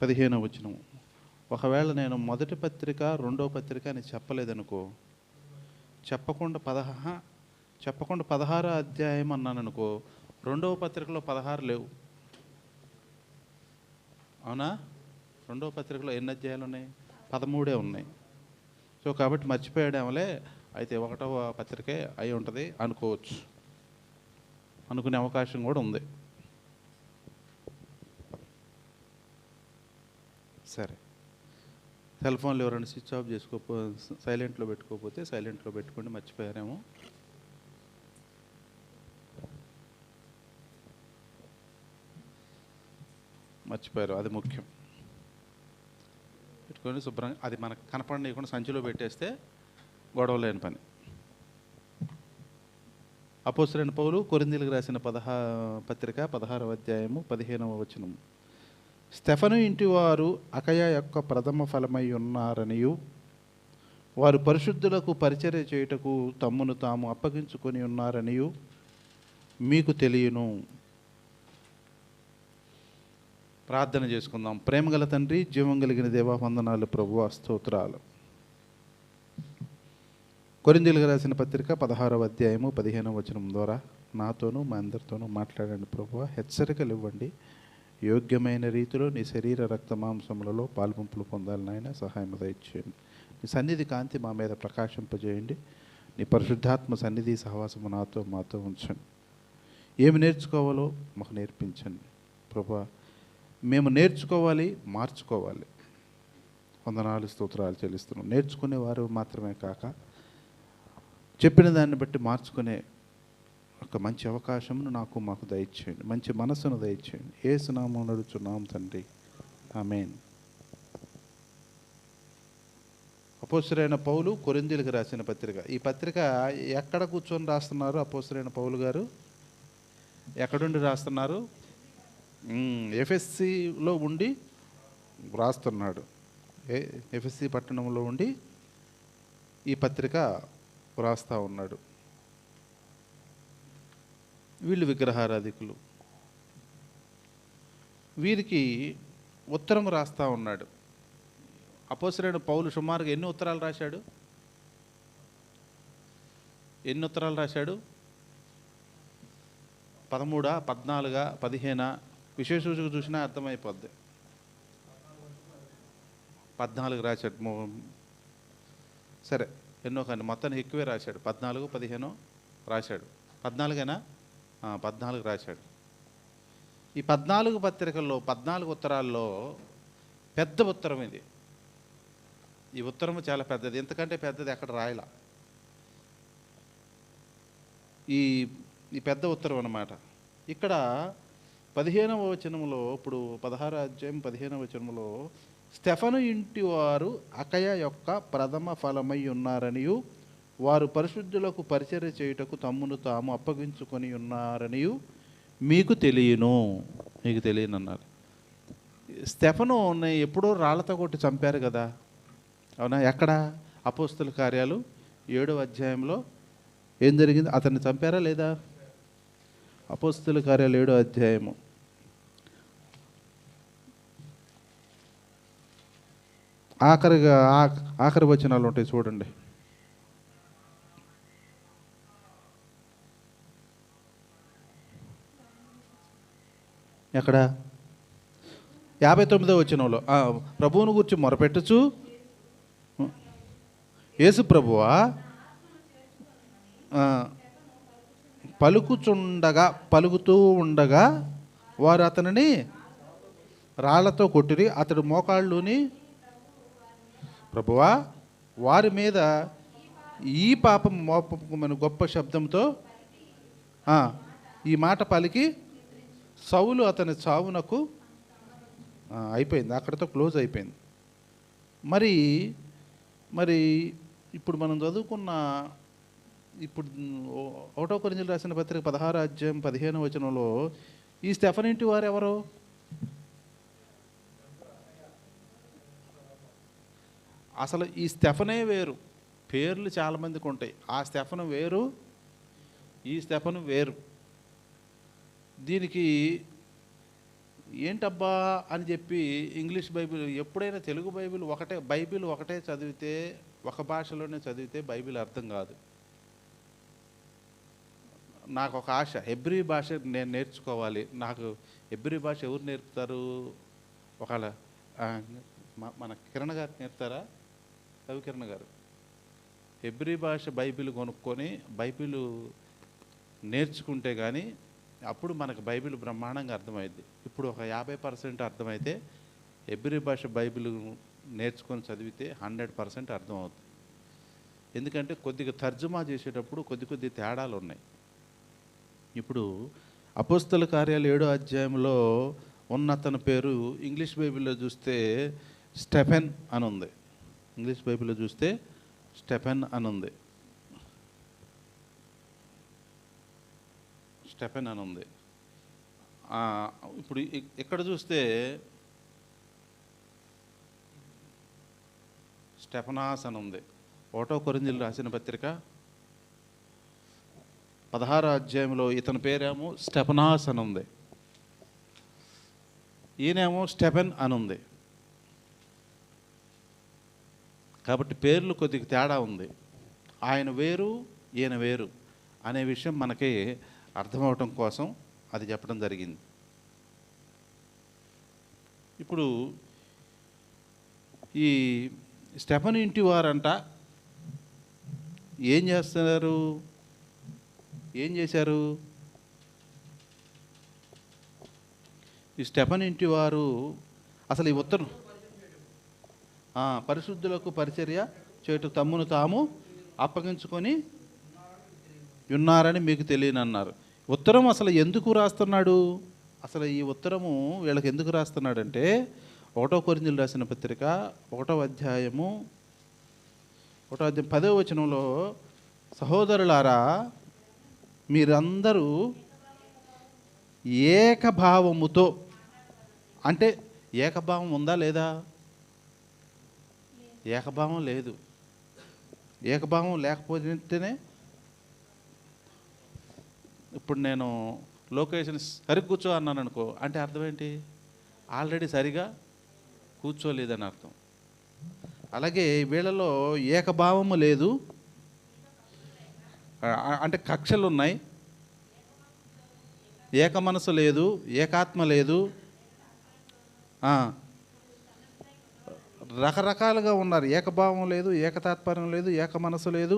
15వ వచనం. ఒకవేళ నేను మొదటి పత్రిక రెండవ పత్రిక అని చెప్పలేదనుకో, చెప్పకుండా 16వ అధ్యాయం అన్నాను అనుకో, రెండవ పత్రికలో 16 లేవు. అవునా? రెండవ పత్రికలో ఎన్ని అధ్యాయాలు ఉన్నాయి? 13 ఉన్నాయి. సో కాబట్టి మర్చిపోయాడేమలే, అయితే 1వ పత్రికే అయి ఉంటుంది అనుకోవచ్చు, అనుకునే అవకాశం కూడా ఉంది. సరే, సెల్ ఫోన్లు ఎవరైనా స్విచ్ ఆఫ్ సైలెంట్లో పెట్టుకోకపోతే సైలెంట్లో పెట్టుకోండి, మర్చిపోయారేమో. మర్చిపోయారు, అది ముఖ్యం. పెట్టుకొని శుభ్రంగా అది మనకు కనపడనీయకుండా సంచిలో పెట్టేస్తే గొడవ లేని పని. అపోస్తలుడైన పౌలు కొరింథీయులకు రాసిన పత్రిక 16వ అధ్యాయము 15వ వచనం. స్టెఫను ఇంటివారు అకయ యొక్క ప్రథమ ఫలమై ఉన్నారనియు వారు పరిశుద్ధులకు పరిచర్య చేయుటకు తమ్మును తాము అప్పగించుకొని ఉన్నారనియు మీకు తెలియను. ప్రార్థన చేసుకుందాం. ప్రేమగల తండ్రి, జీవం కలిగిన దేవా, వందనాలు ప్రభువా, స్తోత్రాలు. కొరింథీయులకు రాసిన పత్రిక 16వ అధ్యాయము 15వ వచనం ద్వారా నాతోనూ మా అందరితోనూ మాట్లాడండి ప్రభువా. హెచ్చరికలు ఇవ్వండి. యోగ్యమైన రీతిలో నీ శరీర రక్త మాంసములలో పాల్పంపులు పొందాలని ఆయన సహాయం దయచేయండి. నీ సన్నిధి కాంతి మా మీద ప్రకాశింపజేయండి. నీ పరిశుద్ధాత్మ సన్నిధి సహవాసము మాతో ఉంచండి. ఏమి నేర్చుకోవాలో మాకు నేర్పించండి ప్రభువా. మేము నేర్చుకోవాలి, మార్చుకోవాలి. వందనాలు, స్తోత్రాలు చెల్లిస్తున్నాం. నేర్చుకునేవారు మాత్రమే కాక చెప్పిన దాన్ని బట్టి మార్చుకునే ఒక మంచి అవకాశమును మాకు దయచేయండి. మంచి మనస్సును దయచేయండి. యేసు నామమున అడుగుచున్నాం తండ్రి, ఆమేన్. అపోస్తలుడైన పౌలు కొరింథీయులకు రాసిన పత్రిక. ఈ పత్రిక ఎక్కడ కూర్చొని రాస్తున్నారు అపోస్తలుడైన పౌలు గారు? ఎక్కడుండి రాస్తున్నారు? ఎఫెస్సిలో ఉండి రాస్తున్నాడు. ఎఫెస్సి పట్టణంలో ఉండి ఈ పత్రిక రాస్తూ ఉన్నాడు. వీళ్ళు విగ్రహారాధికులు. వీరికి ఉత్తరం రాస్తూ ఉన్నాడు. అపోస్తలుడైన పౌలు సుమారుగా ఎన్ని ఉత్తరాలు రాశాడు? 13, 14, 15? విశేష సూచిక చూసినా అర్థమైపోద్ది. 14 రాశాడు. సరే, ఎన్నో కానీ మొత్తానికి ఎక్కువే రాశాడు. 14, 15 రాశాడు. 14 14 రాశాడు. ఈ 14 పత్రికల్లో 14 ఉత్తరాల్లో పెద్ద ఉత్తరం ఇది. ఈ ఉత్తరం చాలా పెద్దది. ఎంతకంటే పెద్దది ఎక్కడ రాయలా. ఈ పెద్ద ఉత్తరం అన్నమాట. ఇక్కడ 15వ వచనంలో, ఇప్పుడు 16వ అధ్యాయం 15వ వచనంలో, స్టెఫను ఇంటి వారు అకయ యొక్క ప్రథమ ఫలమై ఉన్నారనియు వారు పరిశుద్ధులకు పరిచర్య చేయుటకు తమ్మును తాము అప్పగించుకొని ఉన్నారనియు మీకు తెలియను. మీకు తెలియనన్నారు. స్టెఫను ఎప్పుడో రాళ్లతో కొట్టి చంపారు కదా, అవునా? ఎక్కడ? అపోస్తల కార్యాలు 7వ అధ్యాయంలో ఏం జరిగింది? అతన్ని చంపారా లేదా? అపోస్తల కార్యాలు 7వ అధ్యాయము ఆఖరి వచనాలు ఉంటాయి, చూడండి. ఎక్కడ? 59వ వచనంలో ప్రభువును గురించి మొరపెట్టుచు, యేసు ప్రభువా పలుకుతూ ఉండగా వారు అతనిని రాళ్లతో కొట్టిరి. అతడు మోకాళ్ళుని, ప్రభువా వారి మీద ఈ పాపం మోపమని గొప్ప శబ్దంతో ఈ మాట పలికి సౌలు అతని చావునకు అయిపోయింది. అక్కడితో క్లోజ్ అయిపోయింది. మరి ఇప్పుడు మనం చదువుకున్న, ఇప్పుడు 1వ కొరింథీయులకు రాసిన పత్రిక 16వ అధ్యాయం 15వ వచనంలో ఈ స్టెఫను ఇంటి వారు ఎవరు? అసలు ఈ స్టెఫనే వేరు. పేర్లు చాలామందికి ఉంటాయి. ఆ స్టెఫను వేరు, ఈ స్టెఫను వేరు. దీనికి ఏంటబ్బా అని చెప్పి ఇంగ్లీష్ బైబిల్, ఎప్పుడైనా తెలుగు బైబిల్ ఒకటే చదివితే, ఒక భాషలోనే చదివితే బైబిల్ అర్థం కాదు. నాకు ఒక ఆశ, హెబ్రీ భాష నేను నేర్చుకోవాలి. నాకు హెబ్రీ భాష ఎవరు నేర్పుతారు? ఒకవేళ మన కిరణ్ గారు నేర్పుతారా? రవికిరణ్ గారు హెబ్రీ భాష బైబిల్ కొనుక్కొని బైబిల్ నేర్చుకుంటే కానీ అప్పుడు మనకు బైబిల్ బ్రహ్మాండంగా అర్థమైంది. ఇప్పుడు ఒక 50% అర్థమైతే హెబ్రీ భాష బైబిల్ నేర్చుకొని చదివితే 100% అర్థమవుతుంది. ఎందుకంటే కొద్దిగా తర్జుమా చేసేటప్పుడు కొద్ది తేడాలు ఉన్నాయి. ఇప్పుడు అపోస్తల కార్యాలు 7వ అధ్యాయంలో ఉన్న అతని పేరు ఇంగ్లీష్ బైబిల్లో చూస్తే స్టెఫెన్ అని ఉంది. ఇంగ్లీష్ బైబిల్లో చూస్తే స్టెఫెన్ అని ఉంది. స్టెఫెన్ అని ఉంది. ఇప్పుడు ఇక్కడ చూస్తే స్టెఫనాస్ అని ఉంది. 1 కొరింథీయులకు రాసిన పత్రిక 16వ అధ్యాయంలో ఇతని పేరేమో స్టెఫనాస్ అని ఉంది, ఈయనేమో స్టెఫెన్ అని ఉంది. కాబట్టి పేర్లు కొద్దిగా తేడా ఉంది. ఆయన వేరు, ఈయన వేరు అనే విషయం మనకి అర్థమవటం కోసం అది చెప్పడం జరిగింది. ఇప్పుడు ఈ స్టెఫెన్ ఇంటి వారంట ఏం చేశారు? ఈ స్టెఫెన్ ఇంటి వారు అసలు ఈ ఉత్తరం పరిశుద్ధులకు పరిచర్య చేటు తమ్మును తాము అప్పగించుకొని ఉన్నారని మీకు తెలియనన్నారు. ఉత్తరం అసలు ఎందుకు రాస్తున్నాడు? అసలు ఈ ఉత్తరము వీళ్ళకి ఎందుకు రాస్తున్నాడంటే 1 కొరింథీయులకు రాసిన పత్రిక 1వ అధ్యాయము 10వ వచనంలో, సహోదరులారా మీరందరూ ఏకభావముతో, అంటే ఏకభావం ఉందా లేదా? ఏకభావం లేదు. ఏకభావం లేకపోతేనే ఇప్పుడు నేను లొకేషన్ సరిగ్గా కూర్చో అన్నాను అనుకో, అంటే అర్థం ఏంటి? ఆల్రెడీ సరిగా కూర్చోలేదని అర్థం. అలాగే వీళ్ళలో ఏకభావము లేదు, అంటే కక్షలు ఉన్నాయి, ఏక మనసు లేదు, ఏకాత్మ లేదు, రకరకాలుగా ఉన్నారు. ఏకభావం లేదు, ఏకతాత్పర్యం లేదు, ఏక మనసు లేదు.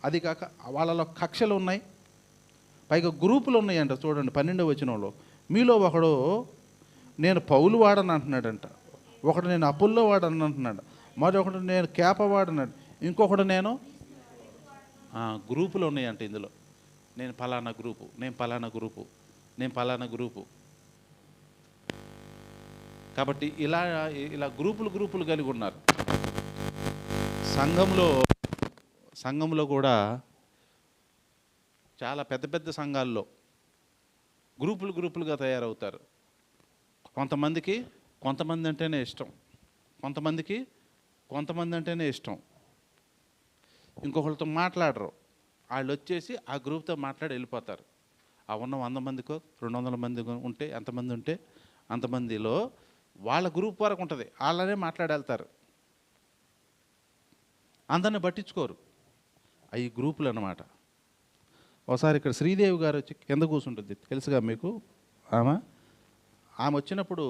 అది కాక వాళ్ళలో కక్షలు ఉన్నాయి, పైగా గ్రూపులు ఉన్నాయంట. చూడండి 12వ వచనంలో, మీలో ఒకడు నేను పౌలు వాడని అంటున్నాడంట, ఒకడు నేను అపుల్లో వాడని అంటున్నాడు, మరొకడు నేను కేప వాడన్నాడు, ఇంకొకడు నేను గ్రూపులు ఉన్నాయంట. ఇందులో నేను పలానా గ్రూపు, నేను పలానా గ్రూపు, నేను పలానా గ్రూపు. కాబట్టి ఇలా గ్రూపులు కలిగి ఉన్నారు. సంఘంలో కూడా చాలా పెద్ద సంఘాల్లో గ్రూపులుగా తయారవుతారు. కొంతమంది అంటేనే ఇష్టం, కొంతమంది అంటేనే ఇష్టం. ఇంకొకరితో మాట్లాడరు, వాళ్ళు వచ్చేసి ఆ గ్రూప్తో మాట్లాడి వెళ్ళిపోతారు. ఆ ఉన్న 100 మందికో 200 మంది ఉంటే, ఎంతమంది ఉంటే అంతమందిలో వాళ్ళ గ్రూప్ వరకు ఉంటుంది, వాళ్ళనే మాట్లాడి వెళ్తారు. అందరిని పట్టించుకోరు. అవి గ్రూపులు అన్నమాట. ఒకసారి ఇక్కడ శ్రీదేవి గారు వచ్చి కింద కూర్చుంటుంది, తెలుసుగా మీకు. ఆమె వచ్చినప్పుడు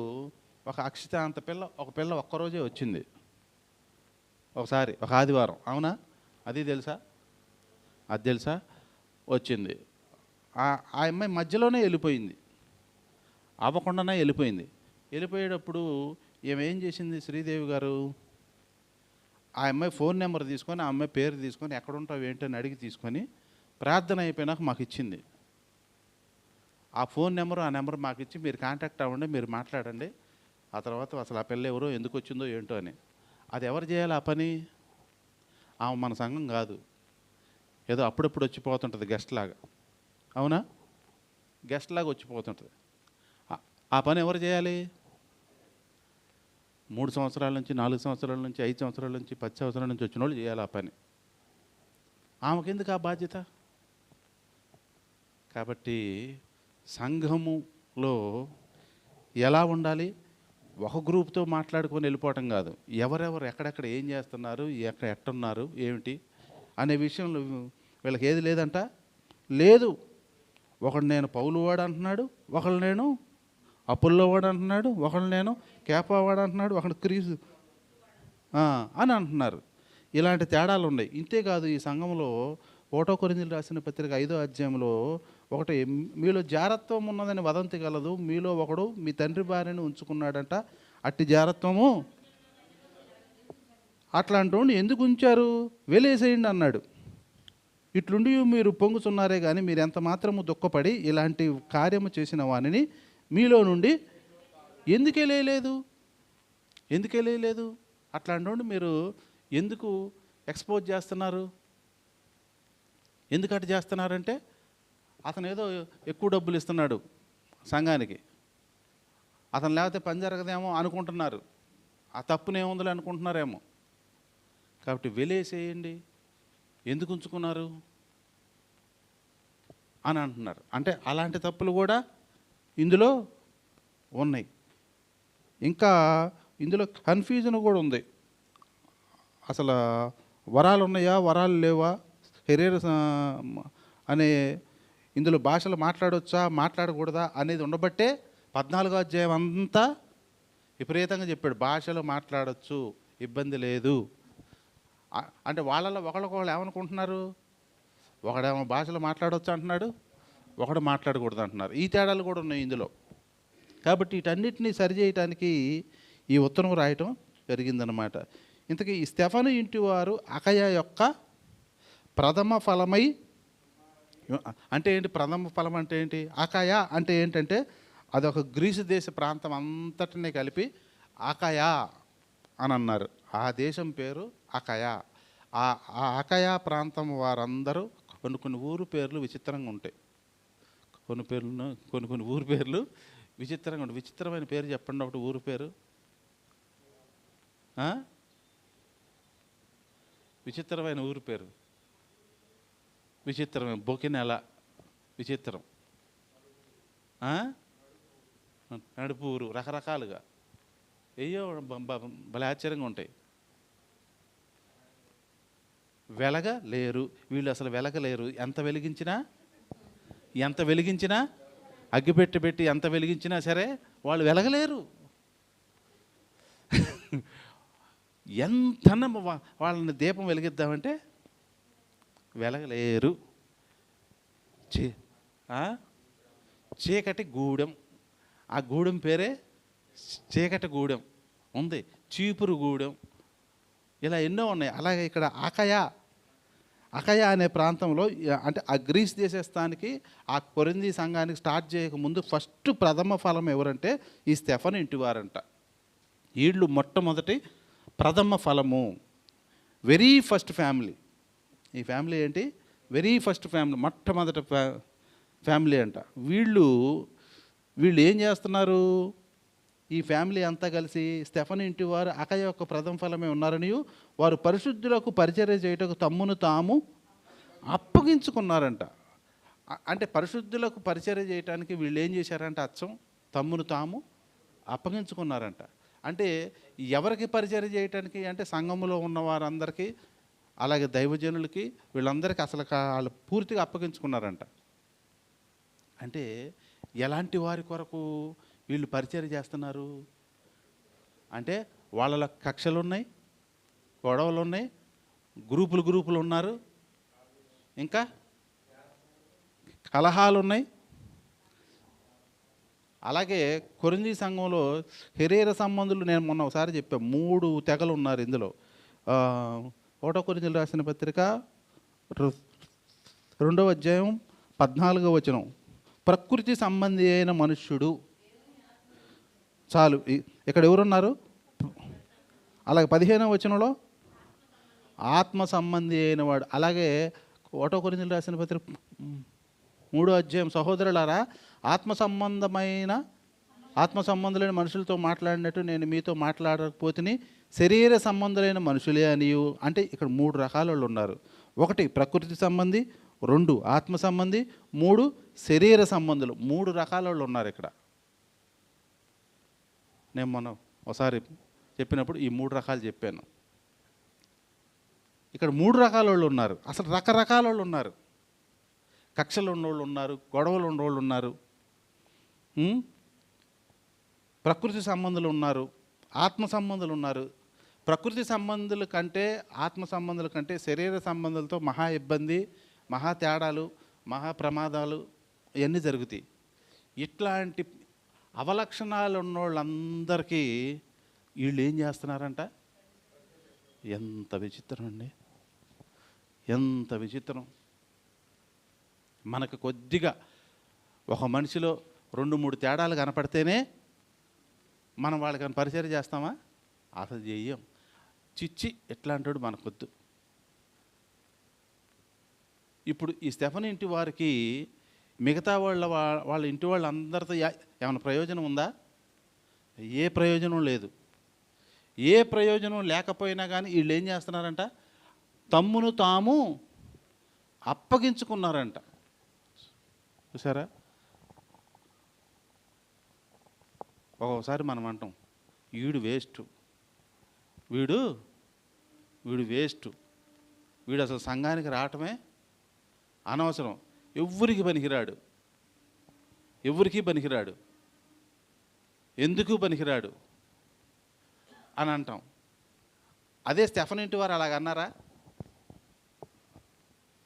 ఒక అక్షిత అంత ఒక పిల్ల ఒక్కరోజే వచ్చింది ఒకసారి, ఒక ఆదివారం. అవునా? అది తెలుసా? వచ్చింది. ఆ అమ్మాయి మధ్యలోనే వెళ్ళిపోయింది, అవ్వకుండానే వెళ్ళిపోయేటప్పుడు ఏం చేసింది శ్రీదేవి గారు? ఆ అమ్మాయి ఫోన్ నెంబర్ తీసుకొని, ఆ అమ్మాయి పేరు తీసుకొని, ఎక్కడుంటావు ఏంటని అడిగి తీసుకొని, ప్రార్థన అయిపోయినాక మాకు ఇచ్చింది. ఆ ఫోన్ నెంబరు, ఆ నెంబర్ మాకు ఇచ్చి, మీరు కాంటాక్ట్ అవ్వండి, మీరు మాట్లాడండి, ఆ తర్వాత అసలు ఆ పిల్ల ఎవరో, ఎందుకు వచ్చిందో ఏంటో అని. అది ఎవరు చేయాలి ఆ పని? ఆమె మన సంఘం కాదు, ఏదో అప్పుడప్పుడు వచ్చిపోతుంటుంది గెస్ట్ లాగా. అవునా? గెస్ట్ లాగా వచ్చిపోతుంటుంది. ఆ పని ఎవరు చేయాలి? 3 సంవత్సరాల నుంచి, 4 సంవత్సరాల నుంచి, 5 సంవత్సరాల నుంచి, 10 సంవత్సరాల నుంచి వచ్చిన వాళ్ళు చేయాలి ఆ పని. ఆమెకెందుకు ఆ బాధ్యత? కాబట్టి సంఘములో ఎలా ఉండాలి? ఒక గ్రూప్తో మాట్లాడుకొని వెళ్ళిపోవటం కాదు, ఎవరెవరు ఎక్కడెక్కడ ఏం చేస్తున్నారు, ఎట్టున్నారు ఏమిటి అనే విషయంలో వీళ్ళకి ఏది లేదంట. లేదు, ఒకడు నేను పౌలు వాడు అంటున్నాడు, ఒకళ్ళు నేను అప్పుల్లో వాడు అంటున్నాడు, ఒకళ్ళు నేను కేపా వాడు అంటున్నాడు, ఒకడు క్రీస్తు అని అంటున్నారు. ఇలాంటి తేడాలు ఉన్నాయి. ఇంతేకాదు, ఈ సంఘంలో 1 కొరింథీయులకు రాసిన పత్రిక 5వ అధ్యాయంలో ఒకటి, మీలో జారత్వం ఉన్నదని వదంతి కలదు, మీలో ఒకడు మీ తండ్రి భార్యను ఉంచుకున్నాడంట, అట్టి జారత్వము అట్లాంటి ఎందుకు ఉంచారు, వెలేసేయండి అన్నాడు. ఇట్లుండి మీరు పొంగుతున్నారే కానీ మీరు ఎంత మాత్రము దుఃఖపడి ఇలాంటి కార్యము చేసిన వానిని మీలో నుండి ఎందుకెళ్ళలేదు అట్లాంటి మీరు ఎందుకు ఎక్స్పోజ్ చేస్తున్నారు? ఎందుకు అటు చేస్తున్నారంటే అతను ఏదో ఎక్కువ డబ్బులు ఇస్తున్నాడు సంఘానికి, అతను లేకపోతే పని జరగదేమో అనుకుంటున్నారు, ఆ తప్పునేముందని అనుకుంటున్నారేమో. కాబట్టి వెలేసేయండి, ఎందుకు ఉంచుకున్నారు అని అంటున్నారు. అంటే అలాంటి తప్పులు కూడా ఇందులో ఉన్నాయి. ఇంకా ఇందులో కన్ఫ్యూజన్ కూడా ఉంది. అసలు వరాలు ఉన్నాయా, వరాలు లేవా, శరీర అనే ఇందులో భాషలు మాట్లాడవచ్చా, మాట్లాడకూడదా అనేది ఉండబట్టే 14వ అధ్యాయం అంతా విపరీతంగా చెప్పాడు. భాషలు మాట్లాడచ్చు, ఇబ్బంది లేదు అంటే వాళ్ళలో ఒకళ్ళకొకళ్ళు ఏమనుకుంటున్నారు, ఒకడేమో భాషలు మాట్లాడవచ్చు అంటున్నాడు, ఒకడు మాట్లాడకూడదు అంటున్నారు. ఈ తేడాలు కూడా ఉన్నాయి ఇందులో. కాబట్టి వీటన్నిటినీ సరిచేయటానికి ఈ ఉత్తరం రాయటం జరిగిందనమాట. ఇంతకీ ఈ స్టెఫను ఇంటి వారు అకయ యొక్క ప్రథమ ఫలమై అంటే ఏంటి? ప్రథమ ఫలం అంటే ఏంటి? అకయ అంటే ఏంటంటే అదొక గ్రీసు దేశ ప్రాంతం అంతటినీ కలిపి అకయ అని అన్నారు. ఆ దేశం పేరు అకయ. ఆ అకయ ప్రాంతం వారందరూ కొన్ని ఊరు పేర్లు విచిత్రంగా ఉంటాయి. కొన్ని ఊరు పేర్లు విచిత్రంగా ఉంటాయి. విచిత్రమైన పేరు చెప్పండి ఒకటి ఊరు పేరు. విచిత్రమైన ఊరు పేరు, విచిత్రమైన బొకినెల, విచిత్రం, నడుపు ఊరు, రకరకాలుగా అయ్యో భలే ఆశ్చర్యంగా ఉంటాయి. వెలగలేరు, వీళ్ళు అసలు వెలగలేరు. ఎంత వెలిగించినా అగ్గిపెట్టి ఎంత వెలిగించినా సరే వాళ్ళు వెలగలేరు. ఎంత వాళ్ళని దీపం వెలిగిద్దామంటే వెలగలేరు. చీకటి గూడెం, ఆ గూడెం పేరే చీకటి గూడెం ఉంది, చీపురు గూడెం, ఇలా ఎన్నో ఉన్నాయి. అలాగే ఇక్కడ అకయ అనే ప్రాంతంలో అంటే ఆ గ్రీస్ దేశస్థానికి ఆ కొరింథీ సంఘానికి స్టార్ట్ చేయకముందు ఫస్ట్ ప్రథమ ఫలం ఎవరంటే ఈ స్టెఫను ఇంటివారంట. వీళ్ళు మొట్టమొదటి ప్రథమ ఫలము, వెరీ ఫస్ట్ ఫ్యామిలీ. ఈ ఫ్యామిలీ ఏంటి? వెరీ ఫస్ట్ ఫ్యామిలీ, మొట్టమొదటి ఫ్యామిలీ అంట. వీళ్ళు ఏం చేస్తున్నారు? ఈ ఫ్యామిలీ అంతా కలిసి స్టెఫను ఇంటి వారు అకయ యొక్క ప్రథమ ఫలమే ఉన్నారని వారు పరిశుద్ధులకు పరిచర్య చేయటకు తమ్మును తాము అప్పగించుకున్నారంట. అంటే పరిశుద్ధులకు పరిచర్య చేయటానికి వీళ్ళు ఏం చేశారంటే అచ్చం తమ్మును తాము అప్పగించుకున్నారంట. అంటే ఎవరికి పరిచర్య చేయటానికి అంటే సంఘములో ఉన్న వారందరికీ, అలాగే దైవజనులకి, వీళ్ళందరికీ అసలు వాళ్ళు పూర్తిగా అప్పగించుకున్నారంట. అంటే ఎలాంటి వారి కొరకు వీళ్ళు పరిచర్య చేస్తున్నారు అంటే వాళ్ళలో కక్షలు ఉన్నాయి, గొడవలు ఉన్నాయి, గ్రూపులు ఉన్నారు, ఇంకా కలహాలు ఉన్నాయి. అలాగే కొరింథీ సంఘంలో శరీర సంబంధులు, నేను మొన్న ఒకసారి చెప్పాను, 3 తెగలు ఉన్నారు ఇందులో. 1 కొరింథీయులకు రాసిన పత్రిక 2వ అధ్యాయం 14వ వచనం, ప్రకృతి సంబంధి అయిన మనుష్యుడు. చాలు, ఇక్కడ ఎవరున్నారు? అలాగే 15వ వచనంలో ఆత్మ సంబంధి అయిన వాడు. అలాగే 1 కొరింథీయులకు రాసిన పత్రిక 3వ అధ్యాయం, సహోదరులారా ఆత్మ సంబంధులైన మనుషులతో మాట్లాడినట్టు నేను మీతో మాట్లాడకపోతే శరీర సంబంధులైన మనుషులే అనియు. అంటే ఇక్కడ 3 రకాల వాళ్ళు ఉన్నారు. 1 ప్రకృతి సంబంధి, 2 ఆత్మ సంబంధి, 3 శరీర సంబంధులు. 3 రకాల వాళ్ళు ఉన్నారు ఇక్కడ. నేను మొన్న ఒకసారి చెప్పినప్పుడు ఈ 3 రకాలు చెప్పాను. ఇక్కడ 3 రకాల వాళ్ళు ఉన్నారు. అసలు రకరకాల వాళ్ళు ఉన్నారు. కక్షలు ఉన్నోళ్ళు ఉన్నారు, గొడవలు ఉన్నోళ్ళు ఉన్నారు, ప్రకృతి సంబంధులు ఉన్నారు, ఆత్మ సంబంధులు ఉన్నారు. ప్రకృతి సంబంధుల కంటే ఆత్మ సంబంధుల కంటే శరీర సంబంధాలతో మహా ఇబ్బంది, మహా తేడాలు, మహా ప్రమాదాలు ఇవన్నీ జరుగుతాయి. ఇట్లాంటి అవలక్షణాలు ఉన్నోళ్ళందరికీ వీళ్ళు ఏం చేస్తున్నారంట? ఎంత విచిత్రం అండి, ఎంత విచిత్రం. మనకు కొద్దిగా ఒక మనిషిలో 2-3 తేడాలు కనపడితేనే మనం వాళ్ళకి పరిచయం చేస్తామా? అసలు చెయ్యం. చిచ్చి ఎట్లాంటాడు మనకొద్దు. ఇప్పుడు ఈ స్టెఫన్ ఇంటి వారికి మిగతా వాళ్ళ ఇంటి వాళ్ళందరితో ఏమైనా ప్రయోజనం ఉందా? ఏ ప్రయోజనం లేదు. ఏ ప్రయోజనం లేకపోయినా కానీ వీళ్ళు ఏం చేస్తున్నారంట? తమ్మును తాము అప్పగించుకున్నారంట. చూసారా? ఒక్కొక్కసారి మనం అంటాం వీడు వేస్ట్, వీడు వేస్ట్, వీడు అసలు సంఘానికి రావటమే అనవసరం, ఎవ్వరికి పనికిరాడు, ఎందుకు పనికిరాడు అని అంటాం. అదే స్టెఫన్ ఇంటి వారు అలాగన్నారా?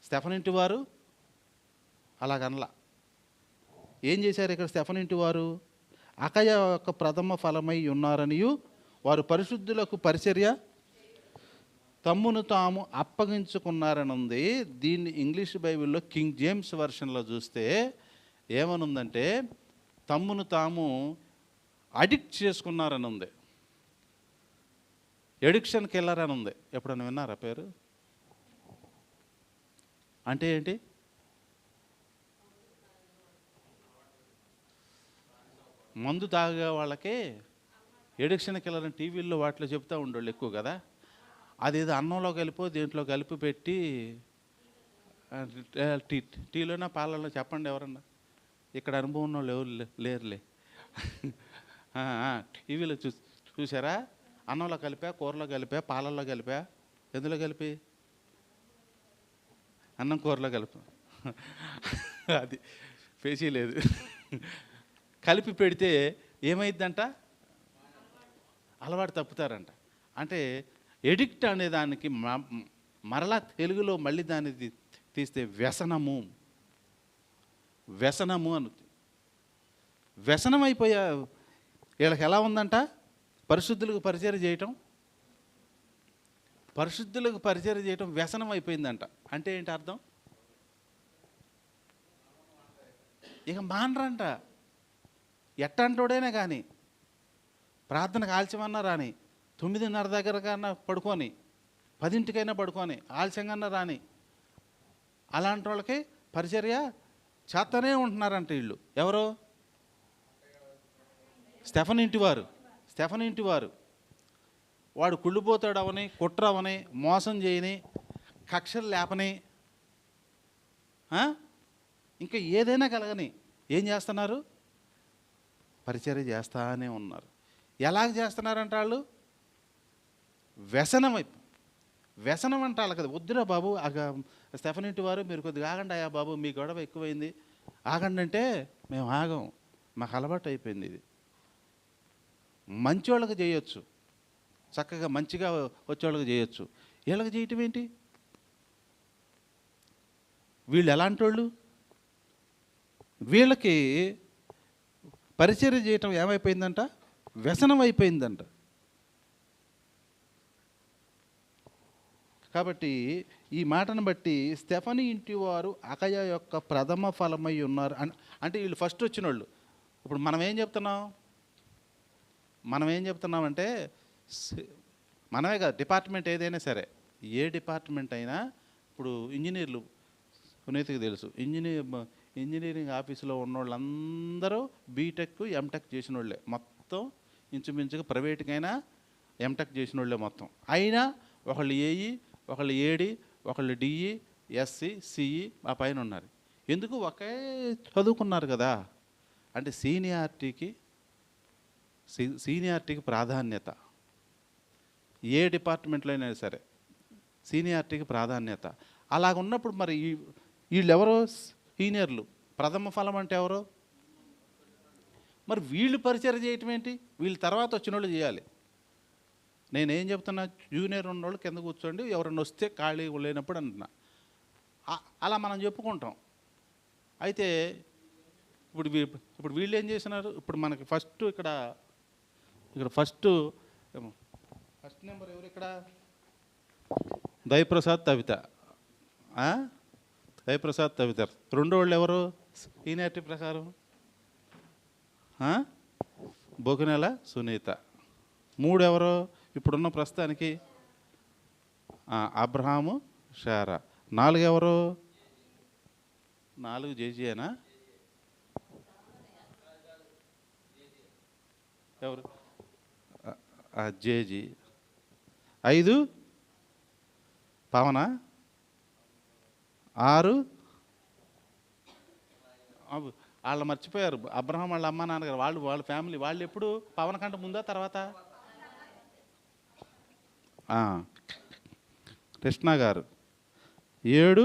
స్టెఫన్ ఇంటి వారు అలాగనలా. ఏం చేశారు ఇక్కడ స్టెఫన్ ఇంటి వారు? అకయ యొక్క ప్రథమ ఫలమై ఉన్నారనియు వారు పరిశుద్ధులకు పరిచర్య తమ్మును తాము అప్పగించుకున్నారని ఉంది. దీన్ని ఇంగ్లీష్ బైబిల్లో కింగ్ జేమ్స్ వెర్షన్లో చూస్తే ఏమనుందంటే తమ్మును తాము అడిక్ట్ చేసుకున్నారని ఉంది. ఎడిక్షన్ కిల్లర్ అని ఉంది. ఎప్పుడైనా విన్నారా పేరు? అంటే ఏంటి? మందు తాగే వాళ్ళకి ఎడిక్షన్ కిల్లర్ అని టీవీల్లో వాటిలో చెప్తూ ఉండేవాళ్ళు ఎక్కువ కదా. అదేదో అన్నంలో కలిపో దేంట్లో కలిపి పెట్టి టీలోనా పాలల్లో చెప్పండి ఎవరన్నా. ఇక్కడ అనుభవం ఉన్న వాళ్ళు ఎవరు లేరులే. టీవీలో చూసారా? అన్నంలో కలిపా, కూరలో కలిపా, పాలల్లో కలిపా, ఎందులో కలిపి? అన్నం కూరలో కలిపా. అది పేచీ లేదు. కలిపి పెడితే ఏమైందంట? అలవాటు తప్పుతారంట. అంటే ఎడిక్ట్ అనే దానికి మరలా తెలుగులో మళ్ళీ దాన్ని తీస్తే వ్యసనము అని. వ్యసనం అయిపోయా వీళ్ళకి. ఎలా ఉందంట? పరిశుద్ధులకు పరిచయం చేయటం వ్యసనం అయిపోయిందంట. అంటే ఏంటి అర్థం? ఇక మానరంట. ఎట్టంటోడైనా కానీ ప్రార్థనకు ఆలస్యమన్నా రాని, 9:30 దగ్గర కన్నా పడుకొని, 10ంటికైనా పడుకొని, ఆలస్యంగా రాని, అలాంటి వాళ్ళకి పరిచర్య చేస్తూనే ఉంటున్నారంట వీళ్ళు. ఎవరు? స్టెఫన్ ఇంటి వారు. వాడు కుళ్ళిపోతాడవని, కుట్రవని, మోసం చేయని, కక్షలు లేపని, ఇంకా ఏదైనా కలగని ఏం చేస్తున్నారు? పరిచర్య చేస్తానే ఉన్నారు. ఎలాగ చేస్తున్నారంట వాళ్ళు? వ్యసనం అంట వాళ్ళకి. కదా వద్దురా బాబు, స్టెఫన్ ఇంటి వారు మీరు కొద్దిగా ఆగండి అయ్యా బాబు, మీ గొడవ ఎక్కువైంది, ఆగండి అంటే మేము ఆగం, మాకు అలవాటు అయిపోయింది. ఇది మంచి వాళ్ళకి చేయొచ్చు, చక్కగా మంచిగా వచ్చేవాళ్ళకి చేయొచ్చు, వీళ్ళకి చేయటం ఏంటి? వీళ్ళు ఎలాంటి వాళ్ళు? వీళ్ళకి పరిచర్య చేయటం ఏమైపోయిందంట? వ్యసనం అయిపోయిందంట. కాబట్టి ఈ మాటను బట్టి స్టెఫనీ ఇంటి వారు అకయ యొక్క ప్రథమ ఫలమై ఉన్నారు అంటే వీళ్ళు ఫస్ట్ వచ్చిన వాళ్ళు. ఇప్పుడు మనం ఏం చెప్తున్నామంటే మనమే కాదు, డిపార్ట్మెంట్ ఏదైనా సరే, ఏ డిపార్ట్మెంట్ అయినా, ఇప్పుడు ఇంజనీర్లు సునీతకి తెలుసు, ఇంజనీరింగ్ ఆఫీసులో ఉన్న వాళ్ళందరూ బీటెక్ ఎంటెక్ చేసిన వాళ్ళే మొత్తం. ఇంచుమించుగా ప్రైవేట్కైనా ఎంటెక్ చేసిన వాళ్ళే మొత్తం. అయినా ఒకళ్ళు ఏఈ, ఒకళ్ళు ఏడి, ఒకళ్ళు డిఈ, ఎస్సి, సిఈ ఆ పైన ఉన్నారు. ఎందుకు? ఒకే చదువుకున్నారు కదా. అంటే సీనియారిటీకి సీనియారిటీకి ప్రాధాన్యత. ఏ డిపార్ట్మెంట్లో అయినా సరే సీనియారిటీకి ప్రాధాన్యత. అలాగ ఉన్నప్పుడు మరి వీళ్ళెవరో సీనియర్లు, ప్రథమ ఫలం అంటే ఎవరో? మరి వీళ్ళు పరిచయం చేయటం ఏంటి? వీళ్ళు తర్వాత వచ్చిన వాళ్ళు చేయాలి. నేనేం చెప్తున్నా, జూనియర్ ఉన్నోళ్ళు కింద కూర్చోండి, ఎవరన్నా వస్తే ఖాళీ లేనప్పుడు అంటున్నా. అలా మనం చెప్పుకుంటాం. అయితే ఇప్పుడు వీళ్ళు ఏం చేసినారు? ఇప్పుడు మనకి ఇక్కడ ఫస్ట్ నెంబర్ ఎవరు? ఇక్కడ దయప్రసాద్ తవిత. దయప్రసాద్ తవిత. రెండో వాళ్ళు ఎవరు సీనియారిటీ ప్రకారం? బొగునెల సునీత. మూడు ఎవరు ఇప్పుడున్న ప్రస్తుతానికి? అబ్రహాము షారా. నాలుగు ఎవరు? నాలుగు జేజీయేనా? ఎవరు? జేజీ. ఐదు పవన. ఆరు వాళ్ళు మర్చిపోయారు, అబ్రహాం వాళ్ళ అమ్మ నాన్నగారు, వాళ్ళ ఫ్యామిలీ. వాళ్ళు ఎప్పుడు పవన్ కంటే ముందా తర్వాత? కృష్ణ గారు. 7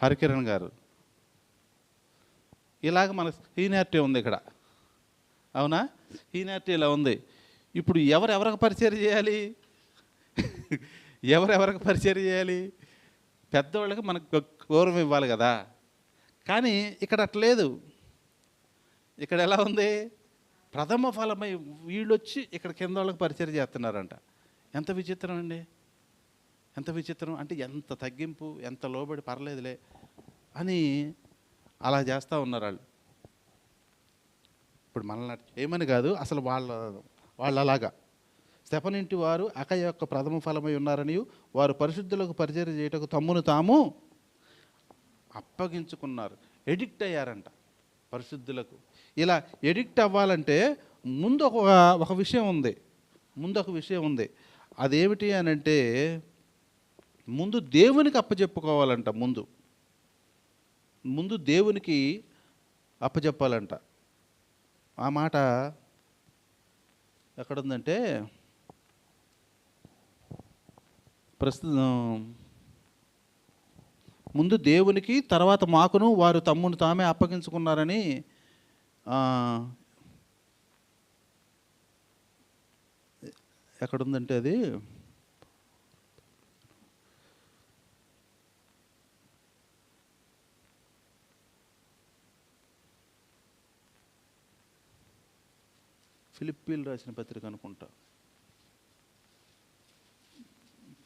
హరికిరణ్ గారు. ఇలాగ మన సీనియారిటీ ఉంది ఇక్కడ. అవునా? సీనియారిటీ ఇలా ఉంది. ఇప్పుడు ఎవరెవరికి పరిచయం చేయాలి? ఎవరెవరికి పరిచయం చేయాలి? పెద్దవాళ్ళకి మనకు గౌరవం ఇవ్వాలి కదా. కానీ ఇక్కడ అట్లేదు. ఇక్కడ ఎలా ఉంది? ప్రథమ ఫలమై వీళ్ళు వచ్చి ఇక్కడ కింద వాళ్ళకి పరిచయం చేస్తున్నారంట. ఎంత విచిత్రం అండి! ఎంత విచిత్రం అంటే, ఎంత తగ్గింపు, ఎంత లోబడి పర్లేదులే అని అలా చేస్తూ ఉన్నారు వాళ్ళు. ఇప్పుడు మనల్ని ఏమని కాదు, అసలు వాళ్ళు అలాగా. స్టెఫనింటి వారు అకయ యొక్క ప్రథమ ఫలమై ఉన్నారని, వారు పరిశుద్ధులకు పరిచయం చేయటకు తమ్మును తాము అప్పగించుకున్నారు. ఎడిక్ట్ అయ్యారంట పరిశుద్ధులకు. ఇలా ఎడిక్ట్ అవ్వాలంటే ముందు ఒక విషయం ఉంది. అదేమిటి అని అంటే, ముందు దేవునికి అప్పచెప్పుకోవాలంట. ముందు దేవునికి అప్పచెప్పాలంట. ఆ మాట ఎక్కడుందంటే, ప్రస్తుతం ముందు దేవునికి, తర్వాత మాకును వారు తమ్మును తామే అప్పగించుకున్నారని ఎక్కడుందంటే అది ఫిలిప్పీలు రాసిన పత్రిక అనుకుంటా.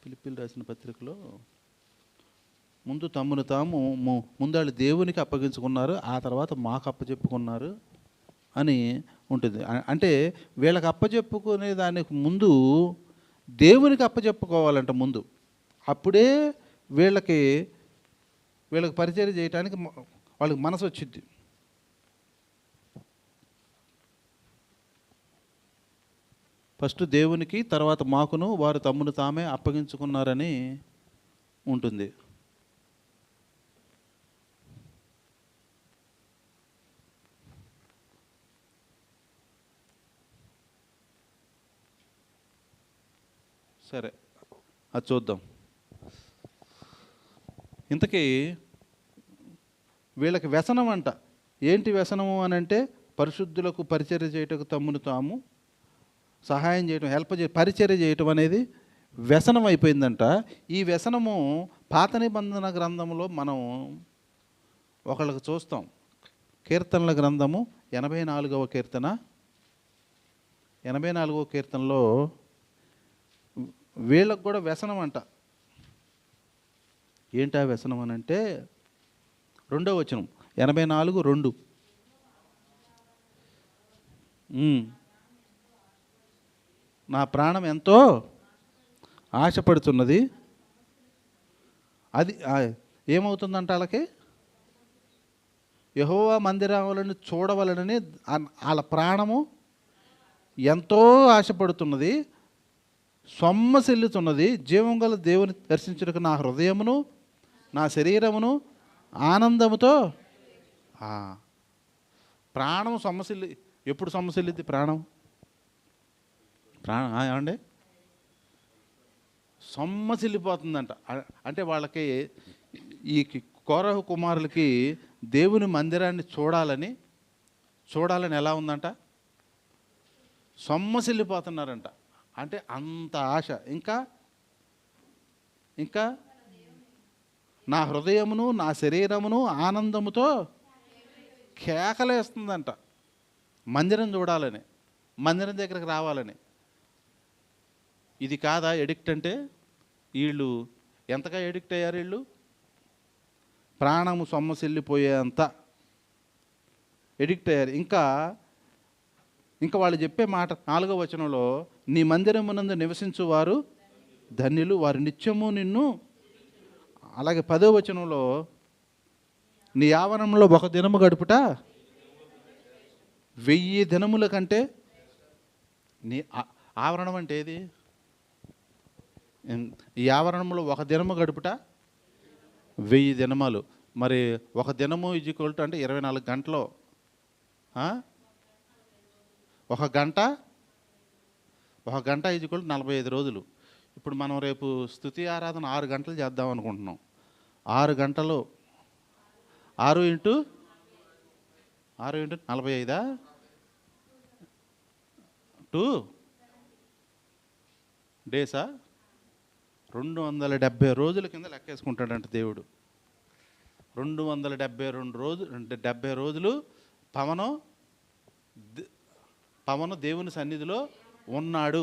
ఫిలిప్పీలు రాసిన పత్రికలో ముందు తమ్మును తాము ముందాళ్ళు దేవునికి అప్పగించుకున్నారు, ఆ తర్వాత మాకు అప్పచెప్పుకున్నారు అని ఉంటుంది. అంటే వీళ్ళకి అప్పచెప్పుకునే దానికి ముందు దేవునికి అప్పచెప్పుకోవాలంట ముందు. అప్పుడే వీళ్ళకి పరిచయం చేయడానికి వాళ్ళకి మనసు వచ్చింది. ఫస్ట్ దేవునికి, తర్వాత మాకును వారు తమ్మును తామే అప్పగించుకున్నారని ఉంటుంది. సరే, అది చూద్దాం. ఇంతకీ వీళ్ళకి వ్యసనం అంట. ఏంటి వ్యసనము అని అంటే, పరిశుద్ధులకు పరిచర్య చేయటకు తమ్మును తాము సహాయం చేయటం, పరిచర్య చేయటం అనేది వ్యసనం అయిపోయిందంట. ఈ వ్యసనము పాత నిబంధన గ్రంథంలో మనం ఒకళ్ళకి చూస్తాం. కీర్తనల గ్రంథము 84వ కీర్తన. 84వ కీర్తనలో వీళ్ళకు కూడా వ్యసనం అంట. ఏంటా వ్యసనం అని అంటే, 2వ వచనం 84:2. నా ప్రాణం ఎంతో ఆశపడుతున్నది. అది ఏమవుతుందంట వాళ్ళకి? యెహోవా మందిరాలను చూడవలనని వాళ్ళ ప్రాణము ఎంతో ఆశపడుతున్నది, సొమ్మసిల్లుతున్నది. జీవం గల దేవుని దర్శించుటకు నా హృదయమును నా శరీరమును ఆనందముతో ప్రాణం సొమ్మసిల్లి ఎప్పుడు సొమ్మసిల్లిద్ది ప్రాణం? ఏమండి? సొమ్మసిల్లిపోతుందంట. అంటే వాళ్ళకి ఈ కోరహు కుమారులకి దేవుని మందిరాన్ని చూడాలని ఎలా ఉందంట? సొమ్మసిల్లిపోతున్నారంట. అంటే అంత ఆశ. ఇంకా నా హృదయమును నా శరీరమును ఆనందముతో కేకలేస్తుందంట మందిరం చూడాలని, మందిరం దగ్గరకు రావాలని. ఇది కాదా ఎడిక్ట్ అంటే? వీళ్ళు ఎంతగా ఎడిక్ట్ అయ్యారు? వీళ్ళు ప్రాణము సొమ్మసిల్లిపోయేంత ఎడిక్ట్ అయ్యారు. ఇంకా వాళ్ళు చెప్పే మాట 4వ వచనంలో, నీ మందిరమునందు నివసించువారు ధన్యులు, వారు నిత్యము నిన్ను. అలాగే 10వ వచనంలో, నీ ఆవరణంలో ఒక దినము గడుపుట 1000 దినముల కంటే. నీ ఆవరణం అంటే ఏది? ఈ ఆవరణంలో ఒక దినము గడుపుట 1000 దినములు. మరి ఒక దినము ఈక్వల్ టు అంటే 24 గంటలు. ఒక గంట ఈక్వల్ టు 45 రోజులు. ఇప్పుడు మనం రేపు స్తుతి ఆరాధన 6 గంటలు చేద్దాం అనుకుంటున్నాం. 6 గంటలు 6 ఇంటూ 45 2 డేసా? 270 రోజుల కింద లెక్కేసుకుంటాడంట దేవుడు. 272 రోజులు, 70 రోజులు పవను దేవుని సన్నిధిలో ఉన్నాడు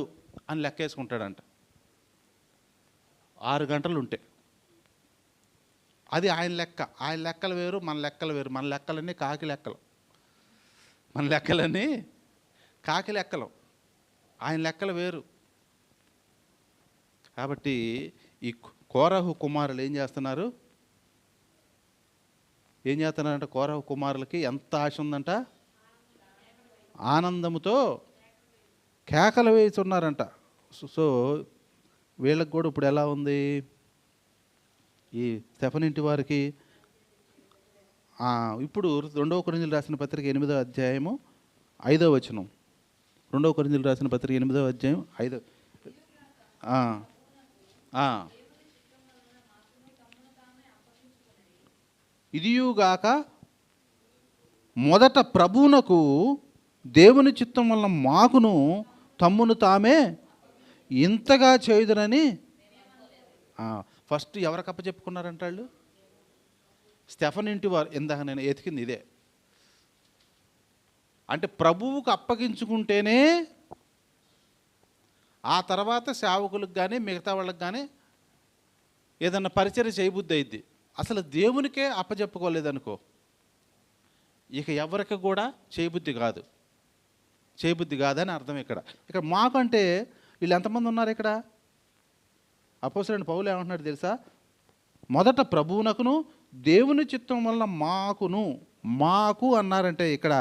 అని లెక్కేసుకుంటాడంట. 6 గంటలు ఉంటే అది ఆయన లెక్క. ఆయన లెక్కలు వేరు, మన లెక్కలు వేరు. మన లెక్కలన్నీ కాకి లెక్కలు. ఆయన లెక్కలు వేరు. కాబట్టి ఈ కోరహు కుమారులు ఏం చేస్తున్నారంటే కోరహు కుమారులకి ఎంత ఆశ ఉందంట? ఆనందముతో కేకలు వేస్తున్నారంట. సో వీళ్ళకి కూడా ఇప్పుడు ఎలా ఉంది? ఈ స్టెఫన్ ఇంటి వారికి ఇప్పుడు 2వ కొరింథీయులకు రాసిన పత్రిక 8వ అధ్యాయము 5వ వచనం. 2వ కొరింథీయులకు రాసిన పత్రిక 8వ అధ్యాయం 5. ఇదియుగాక మొదట ప్రభువునకు దేవుని చిత్తం వలన మాకును తమ్మును తామే ఇంతగా చేయుదురని. ఫస్ట్ ఎవరికి అప్పచెప్పుకున్నారంట వాళ్ళు? స్టెఫన్ ఇంటి వారు. ఇందాక నేను ఎతికింది ఇదే. అంటే ప్రభువుకు అప్పగించుకుంటేనే ఆ తర్వాత సేవకులకు కానీ మిగతా వాళ్ళకి కానీ ఏదన్నా పరిచర్య చేయబుద్ధి అయింది. అసలు దేవునికే అప్పచెప్పుకోలేదనుకో, ఇక ఎవరికి కూడా చేయబుద్ధి కాదని అర్థం. ఇక్కడ మాకంటే వీళ్ళు ఎంతమంది ఉన్నారు? ఇక్కడ అపోస్తలుడైన పౌలు ఏమంటున్నాడు తెలుసా? మొదట ప్రభువునకును దేవుని చిత్తం వల్ల మాకు అన్నారంటే ఇక్కడ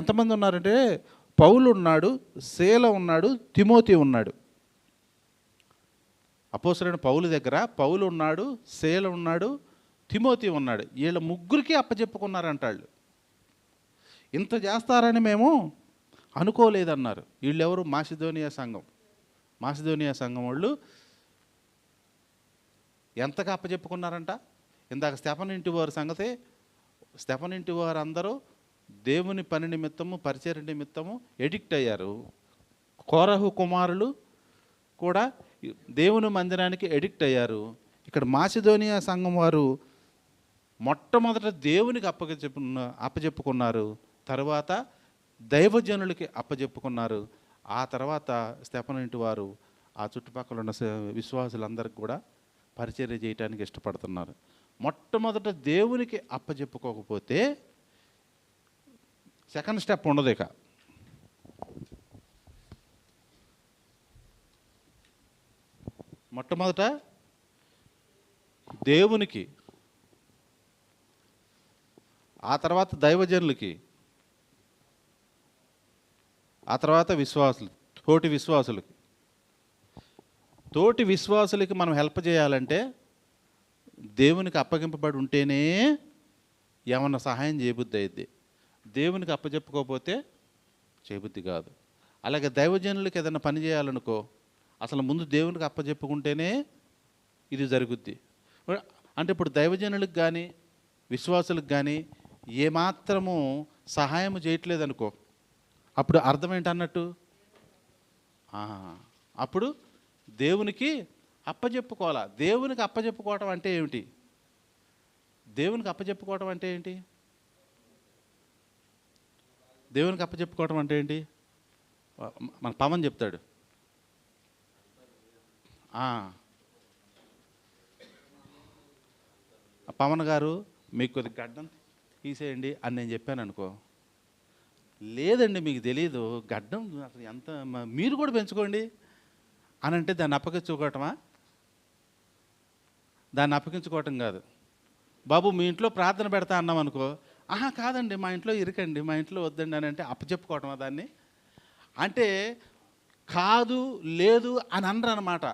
ఎంతమంది ఉన్నారంటే పౌలు ఉన్నాడు, శీల ఉన్నాడు, తిమోతి ఉన్నాడు. అపోస్తలుడైన పౌలు దగ్గర పౌలు ఉన్నాడు, శీల ఉన్నాడు, తిమోతి ఉన్నాడు. వీళ్ళ ముగ్గురికి అప్పచెప్పుకున్నారంట వాళ్ళు. ఇంత చేస్తారని మేము అనుకోలేదన్నారు. వీళ్ళెవరు? మాసిదోనియా సంఘం వాళ్ళు ఎంతగా అప్పచెప్పుకున్నారంట? ఇందాక స్టెఫన్ ఇంటి వారి సంగతి. స్టెఫన్ ఇంటి వారు అందరూ దేవుని పని నిమిత్తము, పరిచర్య నిమిత్తము ఎడిక్ట్ అయ్యారు. కోరహు కుమారులు కూడా దేవుని మందిరానికి ఎడిక్ట్ అయ్యారు. ఇక్కడ మాసిదోనియా సంఘం వారు మొట్టమొదట దేవునికి అప్పచెప్పుకున్నారు, తర్వాత దైవజనులకి అప్పచెప్పుకున్నారు. ఆ తర్వాత స్టెఫన్ ఇంటి వారు ఆ చుట్టుపక్కల ఉన్న విశ్వాసులందరికీ కూడా పరిచర్య చేయడానికి ఇష్టపడుతున్నారు. మొట్టమొదట దేవునికి అప్పచెప్పుకోకపోతే సెకండ్ స్టెప్ ఉండదు. ఇక మొట్టమొదట దేవునికి, ఆ తర్వాత దైవజనులకి, ఆ తర్వాత తోటి విశ్వాసులకి మనం హెల్ప్ చేయాలంటే దేవునికి అప్పగింపబడి ఉంటేనే ఏమన్నా సహాయం చేయబుద్ధి అయింది. దేవునికి అప్పచెప్పుకోకపోతే చేయబుద్ధి కాదు. అలాగే దైవజనులకు ఏదైనా పని చేయాలనుకో, అసలు ముందు దేవునికి అప్పచెప్పుకుంటేనే ఇది జరుగుద్ది. అంటే ఇప్పుడు దైవజనులకు కానీ విశ్వాసులకు కానీ ఏమాత్రము సహాయం చేయట్లేదు అనుకో, అప్పుడు అర్థం ఏంటన్నట్టు, అప్పుడు దేవునికి అప్పచెప్పుకోవాలా. దేవునికి అప్పచెప్పుకోవటం అంటే ఏమిటి? దేవునికి అప్పచెప్పుకోవటం అంటే ఏంటి? దేవునికి అప్పచెప్పుకోవటం అంటే ఏంటి? మన పవన్ చెప్తాడు. పవన్ గారు మీకు కొద్ది గడ్డం తీసేయండి అని నేను చెప్పాను అనుకో, లేదండి మీకు తెలియదు గడ్డం అసలు ఎంత, మీరు కూడా పెంచుకోండి అని అంటే దాన్ని అప్పగించుకోవటమా? దాన్ని అప్పగించుకోవటం కాదు. బాబు మీ ఇంట్లో ప్రార్థన పెడతా అన్నాం అనుకో, కాదండి మా ఇంట్లో ఇరకండి, మా ఇంట్లో వద్దండి అని అంటే అప్పచెప్పుకోవటమా దాన్ని? అంటే కాదు లేదు అని అనరు అనమాట.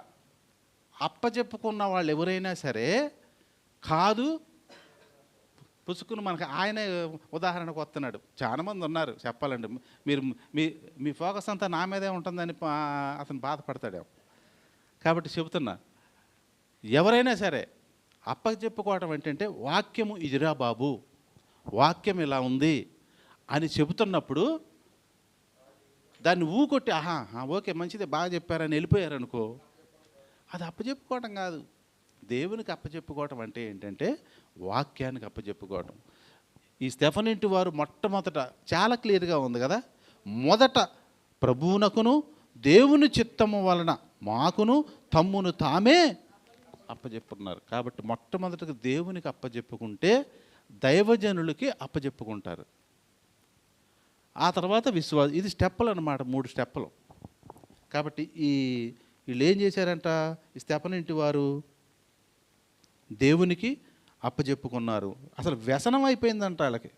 అప్పచెప్పుకున్న వాళ్ళు ఎవరైనా సరే కాదు పుచ్చుకుని మనకు ఆయనే ఉదాహరణకు వస్తున్నాడు. చాలామంది ఉన్నారు చెప్పాలండి. మీరు మీ ఫోకస్ అంతా నా మీదే ఉంటుందని అతను బాధపడతాడేమో. కాబట్టి చెబుతున్నా, ఎవరైనా సరే అప్పచెప్పుకోవటం ఏంటంటే వాక్యము ఇదిరా బాబు, వాక్యం ఇలా ఉంది అని చెబుతున్నప్పుడు దాన్ని ఊకొట్టి ఓకే మంచిదే బాగా చెప్పారని వెళ్ళిపోయారనుకో, అది అప్పచెప్పుకోవటం కాదు. దేవునికి అప్పచెప్పుకోవటం అంటే ఏంటంటే వాక్యానికి అప్పచెప్పుకోవటం. ఈ స్టెఫెనింటి వారు మొట్టమొదట చాలా క్లియర్గా ఉంది కదా, మొదట ప్రభువునకును దేవుని చిత్తము వలన మాకును తమ్మును తామే అప్పచెప్పుకున్నారు. కాబట్టి మొట్టమొదటిగా దేవునికి అప్పచెప్పుకుంటే దైవజనులకి అప్పచెప్పుకుంటారు. ఆ తర్వాత విశ్వాసం. ఇది స్టెప్పులు అన్నమాట, 3 స్టెప్పులు. కాబట్టి వీళ్ళు ఏం చేశారంట, ఈ స్టెఫెనింటి వారు దేవునికి అప్పచెప్పుకున్నారు. అసలు వ్యసనం అయిపోయిందంట వాళ్ళకి.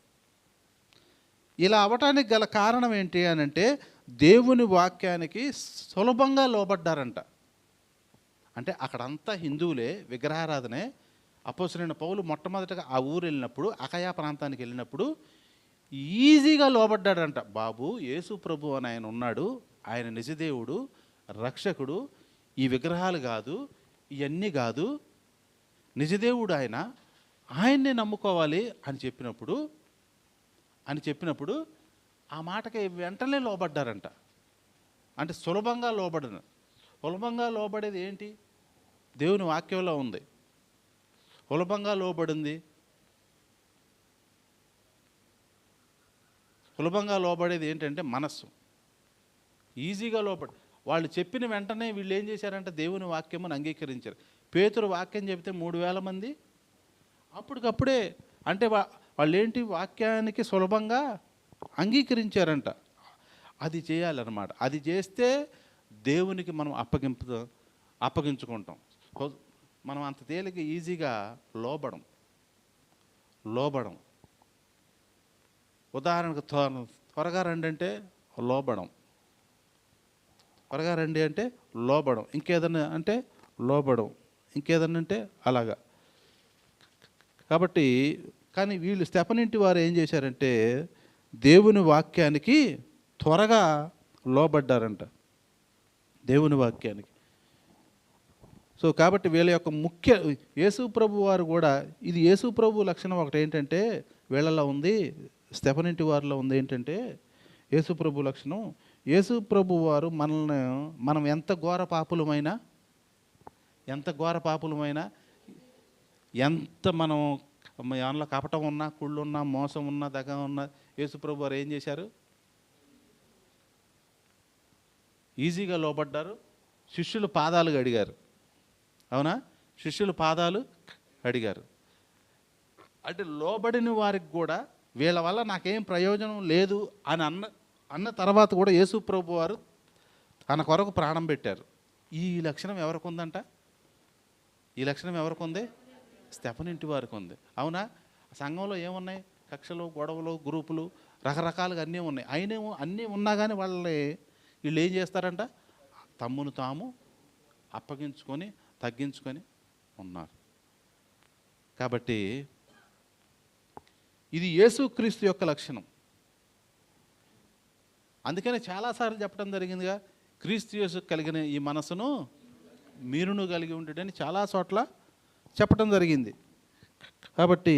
ఇలా అవటానికి గల కారణం ఏంటి అని అంటే దేవుని వాక్యానికి సులభంగా లోబడ్డారంట. అంటే అక్కడంతా హిందువులే, విగ్రహారాధనే. అపోస్తలుడైన పౌలు మొట్టమొదటిగా ఆ ఊరు వెళ్ళినప్పుడు, అకయా ప్రాంతానికి వెళ్ళినప్పుడు ఈజీగా లోబడ్డాడంట. బాబు యేసు ప్రభు అని ఆయన ఉన్నాడు, ఆయన నిజదేవుడు రక్షకుడు, ఈ విగ్రహాలు కాదు, ఇవన్నీ కాదు, నిజదేవుడు ఆయన్నే నమ్ముకోవాలి అని చెప్పినప్పుడు ఆ మాటకి వెంటనే లోబడ్డారంట. అంటే సులభంగా లోబడేది ఏంటి? దేవుని వాక్యంలో ఉంది. సులభంగా లోబడేది ఏంటంటే మనస్సు. ఈజీగా వాళ్ళు చెప్పిన వెంటనే వీళ్ళు ఏం చేశారంటే దేవుని వాక్యమును అంగీకరించారు. పేతురు వాక్యం చెబితే 3000 మంది అప్పటికప్పుడే, అంటే వాళ్ళు ఏంటి, వాక్యానికి సులభంగా అంగీకరించారంట. అది చేయాలన్నమాట. అది చేస్తే దేవునికి మనం అప్పగించుకుంటాం. మనం అంత తేలిక ఈజీగా లోబడం. ఉదాహరణకు త్వరగా రండి అంటే లోబడం, త్వరగా రండి అంటే లోబడం, ఇంకేదన్నా అంటే లోబడం, ఇంకేదన్నా అంటే అలాగా. కాబట్టి కానీ వీళ్ళు స్టెఫెనింటి వారు ఏం చేశారంటే దేవుని వాక్యానికి త్వరగా లోబడ్డారంట, దేవుని వాక్యానికి. సో కాబట్టి వీళ్ళ యొక్క ముఖ్య యేసు ప్రభు వారు కూడా, ఇది యేసు ప్రభు లక్షణం ఒకటి ఏంటంటే వీళ్ళలో ఉంది, స్టెఫెనింటి వారిలో ఉంది ఏంటంటే యేసు ప్రభు లక్షణం. యేసు ప్రభు వారు మనం ఎంత ఘోర పాపులమైనా, ఎంత మనం ఏమన్నా కపటం ఉన్నా, కుళ్ళు ఉన్నా, మోసం ఉన్నా, దగ ఉన్నా, యేసు ప్రభు వారు ఏం చేశారు? ఈజీగా లోబడ్డారు. శిష్యులు పాదాలు కడిగారు. అవునా? శిష్యులు పాదాలు కడిగారు. అంటే లోబడిన వారికి కూడా వీళ్ళ వల్ల నాకేం ప్రయోజనం లేదు అని అన్న తర్వాత కూడా యేసు ప్రభు వారు తన కొరకు ప్రాణం పెట్టారు. ఈ లక్షణం ఎవరికి ఉందంట? ఈ లక్షణం ఎవరికి ఉంది? స్టెఫెనింటి వారికి ఉంది. అవునా? సంఘంలో ఏమున్నాయి? కక్షలు, గొడవలు, గ్రూపులు, రకరకాలుగా అన్నీ ఉన్నాయి. అన్నీ ఉన్నా కానీ వీళ్ళు ఏం చేస్తారంట? తమ్మును తాము అప్పగించుకొని తగ్గించుకొని ఉన్నారు. కాబట్టి ఇది యేసుక్రీస్తు యొక్క లక్షణం. అందుకనే చాలాసార్లు చెప్పడం జరిగిందిగా, క్రీస్తు యేసు కలిగిన ఈ మనసును మీరును కలిగి ఉంటాడని చాలా చోట్ల చెప్పడం జరిగింది. కాబట్టి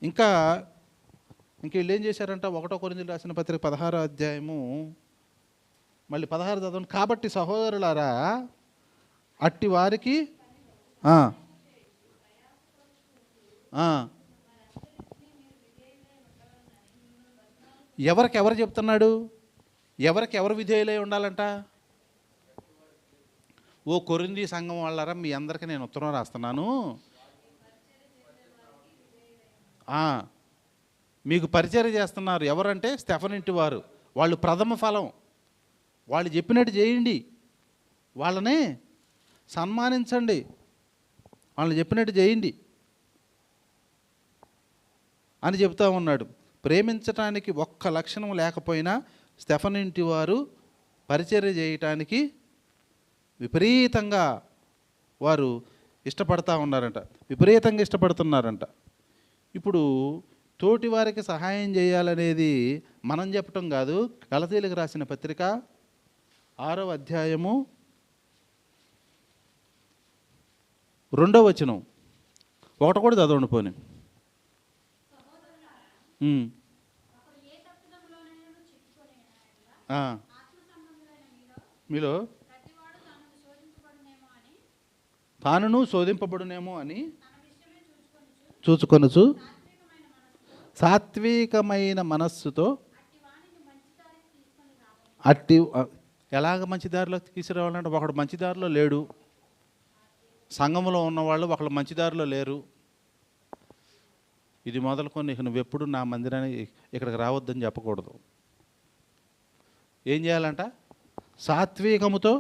ఇంకా వీళ్ళు ఏం చేశారంట, 1 కొరింథీయులకు రాసిన పత్రిక 16వ అధ్యాయము మళ్ళీ 16 చదవండి. కాబట్టి సహోదరులారా, అట్టి వారికి ఎవరు చెప్తున్నాడు, ఎవరు విధేయులై ఉండాలంట? ఓ కొరింథీ సంఘం వాళ్ళారా, మీ అందరికీ నేను ఉత్తరం రాస్తున్నాను. మీకు పరిచర్య చేస్తున్నారు ఎవరంటే స్టెఫన్ ఇంటి వారు. వాళ్ళు ప్రథమ ఫలం. వాళ్ళు చెప్పినట్టు చేయండి, వాళ్ళని సన్మానించండి, వాళ్ళు చెప్పినట్టు చేయండి అని చెప్తా ఉన్నాడు. ప్రేమించటానికి ఒక్క లక్షణం లేకపోయినా స్టెఫన్ ఇంటి వారు పరిచర్య చేయటానికి విపరీతంగా వారు ఇష్టపడతా ఉన్నారంట, విపరీతంగా ఇష్టపడుతున్నారంట. ఇప్పుడు తోటి వారికి సహాయం చేయాలనేది మనం చెప్పటం కాదు. గలతీయులకు రాసిన పత్రిక 6వ అధ్యాయము 2వ వచనం, 1 కూడా చదవండి పోనీ. మీలో తానును శోధింపబడునేమో అని చూచుకొనుచు సాత్వికమైన మనస్సుతో అట్టి. ఎలాగ మంచి దారిలోకి తీసుకురావాలంటే, ఒకడు మంచి దారిలో లేడు, సంఘంలో ఉన్నవాళ్ళు ఒకళ్ళు మంచి దారిలో లేరు. ఇది మొదలుకొని నువ్వు ఎప్పుడు నా మందిరానికి ఇక్కడికి రావద్దని చెప్పకూడదు. ఏం చేయాలంట? సాత్వికముతో.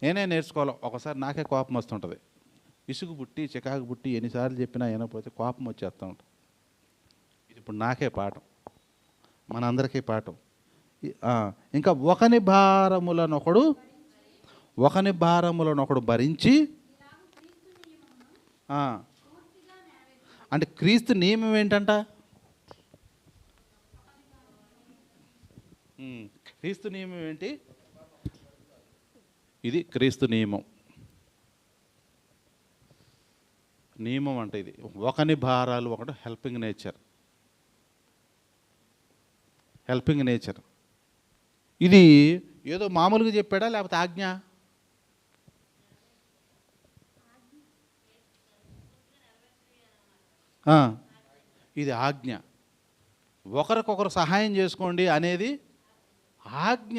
నేనే నేర్చుకోవాలి. ఒకసారి నాకే కోపం వస్తుంటుంది, ఇసుగు పుట్టి చికాకు పుట్టి ఎన్నిసార్లు చెప్పినా వినకపోతే కోపం వచ్చేస్తూ ఉంటుంది. ఇది ఇప్పుడు నాకే పాఠం, మనందరికీ పాఠం. ఇంకా ఒకని భారములనొకడు భరించి, అంటే క్రీస్తు నియమం ఏంటంట? క్రీస్తు నియమం ఏంటి? ఇది క్రీస్తు నియమం. అంటే ఇది ఒకని భారాలు, ఒకటి హెల్పింగ్ నేచర్. ఇది ఏదో మామూలుగా చెప్పాడా లేకపోతే ఆజ్ఞ? ఇది ఆజ్ఞ. ఒకరికొకరు సహాయం చేసుకోండి అనేది ఆజ్ఞ.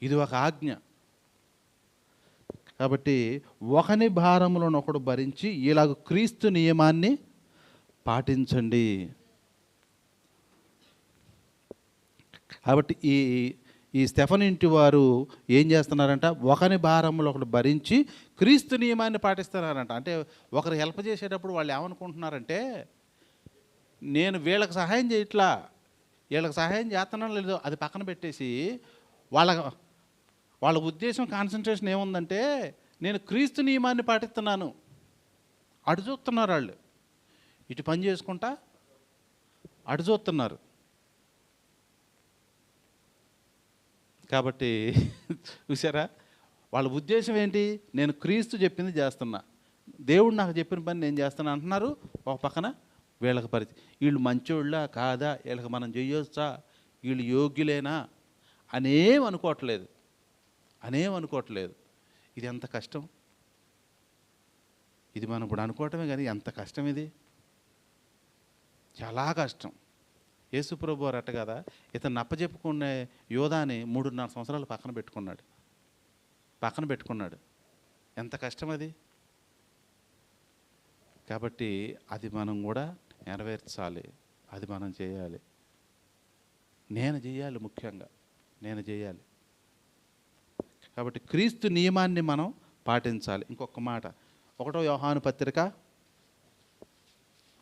ఇది ఒక ఆజ్ఞ. కాబట్టి ఒకని భారములను ఒకడు భరించి ఇలాగ క్రీస్తు నియమాన్ని పాటించండి. కాబట్టి ఈ స్టెఫన్ ఇంటి వారు ఏం చేస్తున్నారంట? ఒకని భారములు ఒకడు భరించి క్రీస్తు నియమాన్ని పాటిస్తున్నారంట. అంటే ఒకరు హెల్ప్ చేసేటప్పుడు వాళ్ళు ఏమనుకుంటున్నారంటే, నేను వీళ్ళకి సహాయం చేయట్లా, వీళ్ళకి సహాయం చేస్తున్నాను లేదో అది పక్కన పెట్టేసి వాళ్ళ ఉద్దేశం, కాన్సన్ట్రేషన్ ఏముందంటే, నేను క్రీస్తు నియమాన్ని పాటిస్తున్నాను అటు చూస్తున్నారు. వాళ్ళు ఇటు పని చేసుకుంటా అటు చూస్తున్నారు. కాబట్టి చూసారా, వాళ్ళ ఉద్దేశం ఏంటి? నేను క్రీస్తు చెప్పింది చేస్తున్నా, దేవుడు నాకు చెప్పిన పని నేను చేస్తున్నా అంటున్నారు. ఒక పక్కన వీళ్ళకి వీళ్ళు మంచోళ్ళ కాదా, వీళ్ళకి మనం చేయొచ్చా, వీళ్ళు యోగ్యులేనా అనేం అనుకోవట్లేదు. ఇది ఎంత కష్టం! ఇది మనం ఇప్పుడు అనుకోవటమే కానీ ఎంత కష్టం! ఇది చాలా కష్టం. యేసుప్రభు వారు అట్ట కదా, ఇతను నప్పచెప్పుకునే యోధాని 3.5 సంవత్సరాలు పక్కన పెట్టుకున్నాడు. ఎంత కష్టం అది! కాబట్టి అది మనం కూడా నెరవేర్చాలి, అది మనం చేయాలి. నేను చేయాలి, ముఖ్యంగా నేను చేయాలి. కాబట్టి క్రీస్తు నియమాన్ని మనం పాటించాలి. ఇంకొక మాట, 1వ యోహాను పత్రిక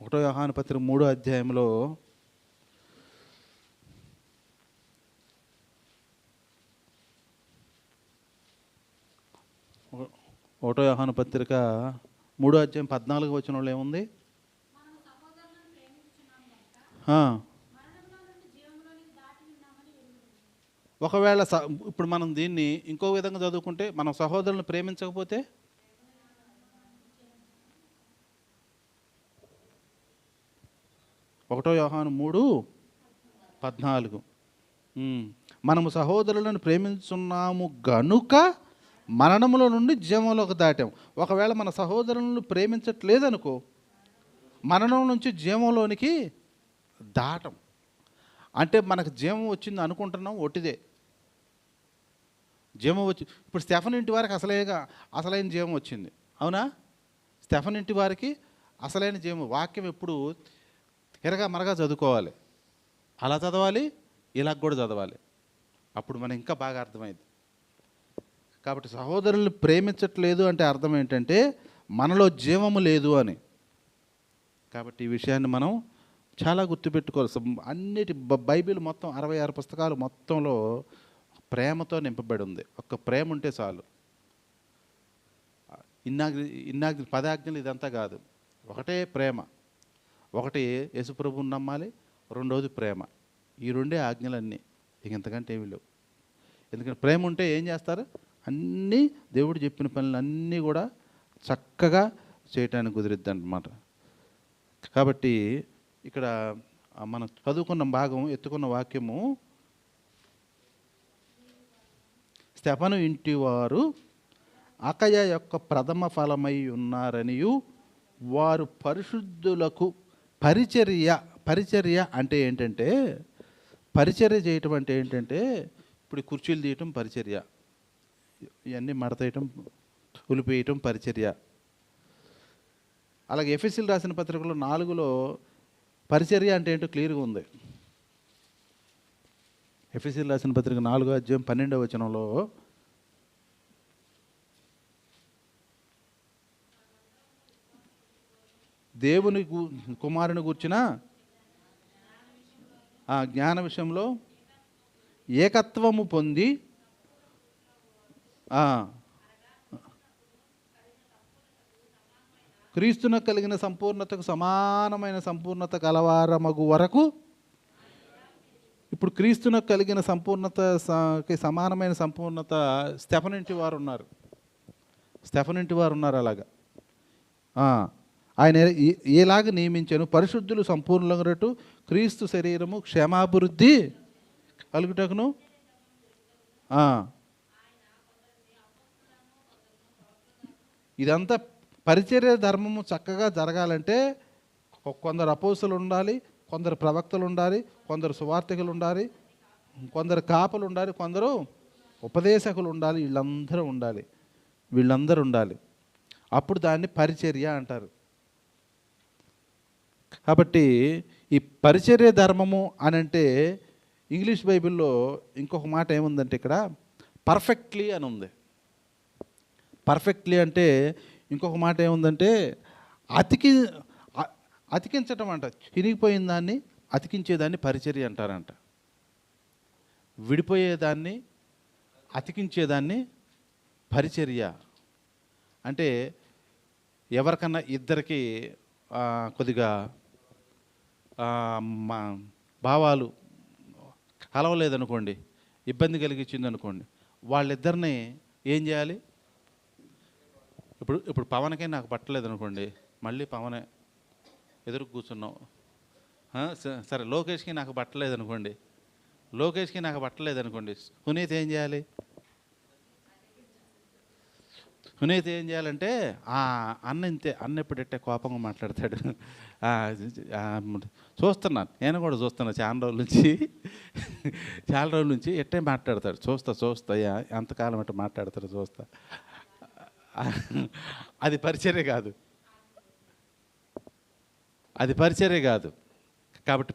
3వ అధ్యాయంలో 1వ యోహాను పత్రిక 3వ అధ్యాయం 14వ వచనంలో ఏముంది? ఆ. ఒకవేళ ఇప్పుడు మనం దీన్ని ఇంకో విధంగా చదువుకుంటే, మనం సహోదరులను ప్రేమించకపోతే 1 యోహాను 3:14 మనము సహోదరులను ప్రేమించున్నాము గనుక మరణములో నుండి జీవంలోకి దాటాం. ఒకవేళ మన సహోదరులను ప్రేమించట్లేదనుకో, మరణం నుంచి జీవంలోనికి దాటం. అంటే మనకు జీవం వచ్చింది అనుకుంటున్నాం, ఒట్టిదే. జీవం వచ్చి ఇప్పుడు స్టెఫన్ ఇంటి వారికి అసలైన జీవం వచ్చింది, అవునా? స్టెఫన్ ఇంటి వారికి అసలైన జీవం. వాక్యం ఎప్పుడు ఎరగా మరగా చదువుకోవాలి, అలా చదవాలి, ఇలా కూడా చదవాలి. అప్పుడు మనం ఇంకా బాగా అర్థమైంది. కాబట్టి సహోదరులను ప్రేమించట్లేదు అంటే అర్థం ఏంటంటే మనలో జీవము లేదు అని. కాబట్టి ఈ విషయాన్ని మనం చాలా గుర్తుపెట్టుకోవాలి. అన్నిటి బైబిల్ మొత్తం 66 పుస్తకాలు మొత్తంలో ప్రేమతో నింపబడి ఉంది. ఒక్క ప్రేమ ఉంటే చాలు. ఇన్నాగ్ని 10 ఆజ్ఞలు ఇదంతా కాదు. ఒకటే ప్రేమ. ఒకటి యేసుప్రభువుని నమ్మాలి, రెండోది ప్రేమ. ఈ రెండే ఆజ్ఞలన్నీ, ఇంతకంటే ఏమీ లేవు. ఎందుకంటే ప్రేమ ఉంటే ఏం చేస్తారు? అన్నీ దేవుడు చెప్పిన పనులు అన్నీ కూడా చక్కగా చేయటానికి కుదిరిద్ది అన్నమాట. కాబట్టి ఇక్కడ మనం చదువుకున్న భాగం, ఎత్తుకున్న వాక్యము, స్టెఫను ఇంటి వారు అకయ యొక్క ప్రథమ ఫలమై ఉన్నారనియు వారు పరిశుద్ధులకు పరిచర్య అంటే ఏంటంటే, పరిచర్య చేయటం అంటే ఏంటంటే, ఇప్పుడు కుర్చీలు తీయటం పరిచర్య, ఇవన్నీ మడతేయటం, ఉలిపేయటం పరిచర్య. అలాగే ఎఫెసీయులకు రాసిన పత్రికలో 4లో పరిచర్య అంటే ఏంటో క్లియర్గా ఉంది. ఎఫెసీయులకు రాసిన పత్రిక 4వ అధ్యాయం 12వ వచనంలో, దేవుని కుమారుని గూర్చిన ఆ జ్ఞాన విషయంలో ఏకత్వము పొంది, క్రీస్తునకు కలిగిన సంపూర్ణతకు సమానమైన సంపూర్ణత కలవారమగు వరకు. ఇప్పుడు క్రీస్తునకు కలిగిన సంపూర్ణతకి సమానమైన సంపూర్ణత స్టెఫను ఇంటి వారు ఉన్నారు. అలాగా ఆయన ఏలాగ నియమించాను, పరిశుద్ధులు సంపూర్ణులగునట్టు క్రీస్తు శరీరము క్షేమాభివృద్ధి కలుగుటకును. ఇదంతా పరిచర్య ధర్మము చక్కగా జరగాలంటే కొందరు అపోస్తులు ఉండాలి, కొందరు ప్రవక్తలు ఉండాలి, కొందరు సువార్తికులు ఉండాలి, కొందరు కాపలు ఉండాలి, కొందరు ఉపదేశకులు ఉండాలి. వీళ్ళందరూ ఉండాలి. అప్పుడు దాన్ని పరిచర్య అంటారు. కాబట్టి ఈ పరిచర్య ధర్మము అని అంటే ఇంగ్లీష్ బైబిల్లో ఇంకొక మాట ఏముందంటే, ఇక్కడ పర్ఫెక్ట్లీ అని ఉంది. పర్ఫెక్ట్లీ అంటే ఇంకొక మాట ఏముందంటే అతికించటం అంట. చిరిగిపోయిన దాన్ని అతికించేదాన్ని పరిచర్య అంటారంట. విడిపోయేదాన్ని అతికించేదాన్ని పరిచర్య అంటే, ఎవరికన్నా ఇద్దరికి కొద్దిగా భావాలు కలవలేదనుకోండి, ఇబ్బంది కలిగించింది అనుకోండి, వాళ్ళిద్దరిని ఏం చేయాలి? ఇప్పుడు పవన్కే నాకు పట్టలేదు అనుకోండి, మళ్ళీ పవనే ఎదురు కూర్చున్నాం. సరే లోకేష్కి నాకు పట్టలేదు అనుకోండి, సునీత ఏం చేయాలి? సునీత ఏం చేయాలంటే, అన్న ఎప్పుడెట్టే కోపంగా మాట్లాడతాడు. చూస్తున్నాను, నేను కూడా చూస్తున్నా చాలా రోజుల నుంచి ఎట్టే మాట్లాడతాడు. చూస్తా ఎంతకాలం అంటే మాట్లాడతాడు చూస్తా. అది పరిచర్య కాదు. కాబట్టి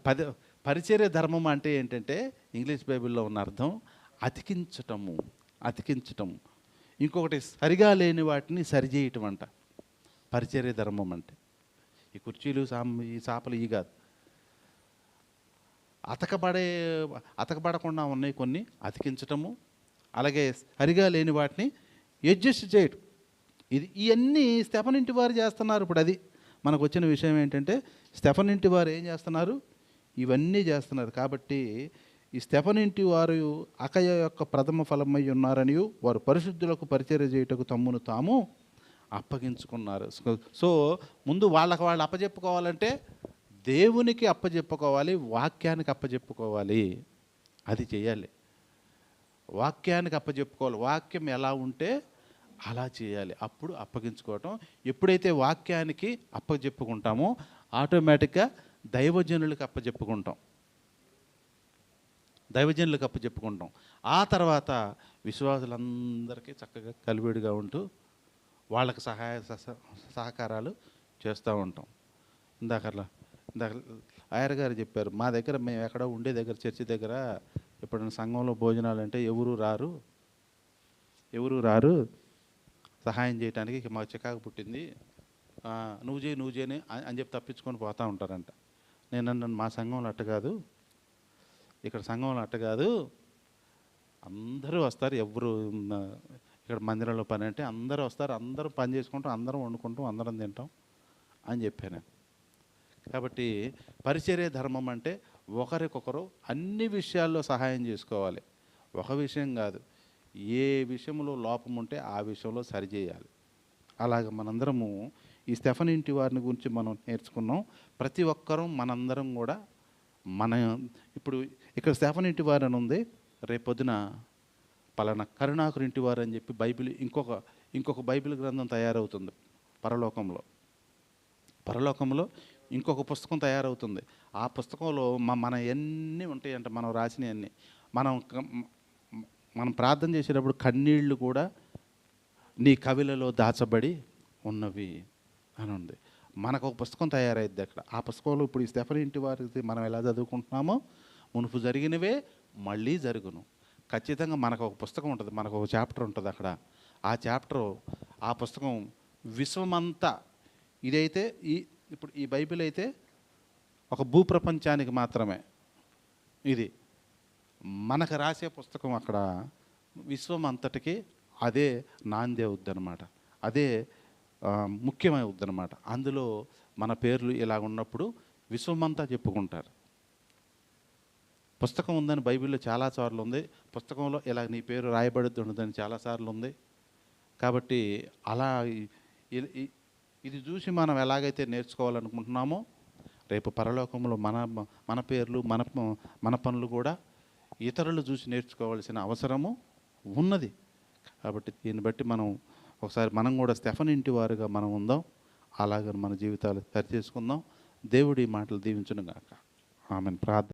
పరిచర్య ధర్మం అంటే ఏంటంటే, ఇంగ్లీష్ బైబిల్లో ఉన్న అర్థం అతికించటము. ఇంకొకటి సరిగా లేని వాటిని సరిచేయటం అంట పరిచర్య ధర్మం అంటే. ఈ కుర్చీలు ఈ చాపలు ఈ కాదు, అతకబడకుండా ఉన్నాయి కొన్ని అతికించటము, అలాగే సరిగా లేని వాటిని అడ్జస్ట్ చేయటం. ఇవన్నీ స్టెఫను ఇంటి వారు చేస్తున్నారు. ఇప్పుడు అది మనకు వచ్చిన విషయం ఏంటంటే, స్టెఫను ఇంటి వారు ఏం చేస్తున్నారు? ఇవన్నీ చేస్తున్నారు. కాబట్టి ఈ స్టెఫను ఇంటి వారు అకయ యొక్క ప్రథమ ఫలమై ఉన్నారని వారు పరిశుద్ధులకు పరిచర్య చేయుటకు తమ్మును తాము అప్పగించుకున్నారు. సో ముందు వాళ్ళకి వాళ్ళు అప్పచెప్పుకోవాలంటే దేవునికి అప్పచెప్పుకోవాలి, వాక్యానికి అప్పచెప్పుకోవాలి. అది చేయాలి. వాక్యానికి అప్పచెప్పుకోవాలి. వాక్యం ఎలా ఉంటే అలా చేయాలి. అప్పుడు అప్పగించుకోవటం. ఎప్పుడైతే వాక్యానికి అప్పచెప్పుకుంటామో ఆటోమేటిక్గా దైవజనులకు అప్పచెప్పుకుంటాం. దైవజనులకు అప్పచెప్పుకుంటాం. ఆ తర్వాత విశ్వాసులందరికీ చక్కగా కలివిడిగా ఉంటూ వాళ్ళకి సహకారాలు చేస్తూ ఉంటాం. ఇందాక ఆయర్ గారు చెప్పారు, మా దగ్గర మేము ఎక్కడో ఉండే దగ్గర చర్చి దగ్గర ఎప్పుడైనా సంఘంలో భోజనాలు అంటే ఎవరు రారు సహాయం చేయడానికి. మాకు చికాకు పుట్టింది, నువ్వు చేయని అని చెప్పి తప్పించుకొని పోతూ ఉంటారంట. నేను అన్నాను, మా సంఘంలో అట్ట కాదు, ఇక్కడ సంఘంలో అట్ట కాదు, అందరూ వస్తారు. ఎవరు ఇక్కడ మందిరంలో పని అంటే అందరూ వస్తారు, అందరూ పని చేసుకుంటాం, అందరం వండుకుంటాం, అందరం తింటాం అని చెప్పాను. కాబట్టి పరిచర్య ధర్మం అంటే ఒకరికొకరు అన్ని విషయాల్లో సహాయం చేసుకోవాలి. ఒక విషయం కాదు, ఏ విషయంలో లోపం ఉంటే ఆ విషయంలో సరిచేయాలి. అలాగ మనందరము ఈ స్టెఫను ఇంటి వారిని గురించి మనం నేర్చుకున్నాం. ప్రతి ఒక్కరూ మనందరం కూడా ఇప్పుడు ఇక్కడ స్టెఫను ఇంటి వారు అని ఉంది, రేపొద్దున పలానా కరుణాకరు ఇంటి వారు అని చెప్పి బైబిల్ ఇంకొక బైబిల్ గ్రంథం తయారవుతుంది. పరలోకంలో ఇంకొక పుస్తకం తయారవుతుంది. ఆ పుస్తకంలో మన ఎన్ని ఉంటాయంటే మనం రాసినవన్నీ, మనం ప్రార్థన చేసేటప్పుడు కన్నీళ్లు కూడా నీ కవిలలో దాచబడి ఉన్నవి అని ఉంది. మనకు ఒక పుస్తకం తయారైద్ది అక్కడ. ఆ పుస్తకంలో ఇప్పుడు ఈ స్టెఫను ఇంటి వారికి మనం ఎలా చదువుకుంటున్నామో మునుపు జరిగినవే మళ్ళీ జరుగును. ఖచ్చితంగా మనకు ఒక పుస్తకం ఉంటుంది, మనకు ఒక చాప్టర్ ఉంటుంది అక్కడ. ఆ పుస్తకం విశ్వమంతా ఇదైతే ఇప్పుడు ఈ బైబిల్ అయితే ఒక భూప్రపంచానికి మాత్రమే. ఇది మనకు రాసే పుస్తకం అక్కడ విశ్వం అంతటికి అదే నాంది అవుద్ది అనమాట, అదే ముఖ్యమై అవుద్ది అనమాట. అందులో మన పేర్లు ఇలా ఉన్నప్పుడు విశ్వమంతా చెప్పుకుంటారు. పుస్తకం ఉందని బైబిల్లో చాలాసార్లు ఉంది, పుస్తకంలో ఇలా నీ పేరు రాయబడుద్ది ఉండదని చాలాసార్లు ఉంది. కాబట్టి అలా ఇది చూసి మనం ఎలాగైతే నేర్చుకోవాలనుకుంటున్నామో రేపు పరలోకంలో మన పేర్లు మన పనులు కూడా ఇతరులు చూసి నేర్చుకోవాల్సిన అవసరము ఉన్నది. కాబట్టి దీన్ని బట్టి ఒకసారి మనం కూడా స్టెఫను ఇంటి వారుగా మనం ఉందాం. అలాగే మన జీవితాలు సరి చేసుకుందాం. దేవుడి మాటలు దీవించును గాక. ఆమెన్. ప్రార్థన.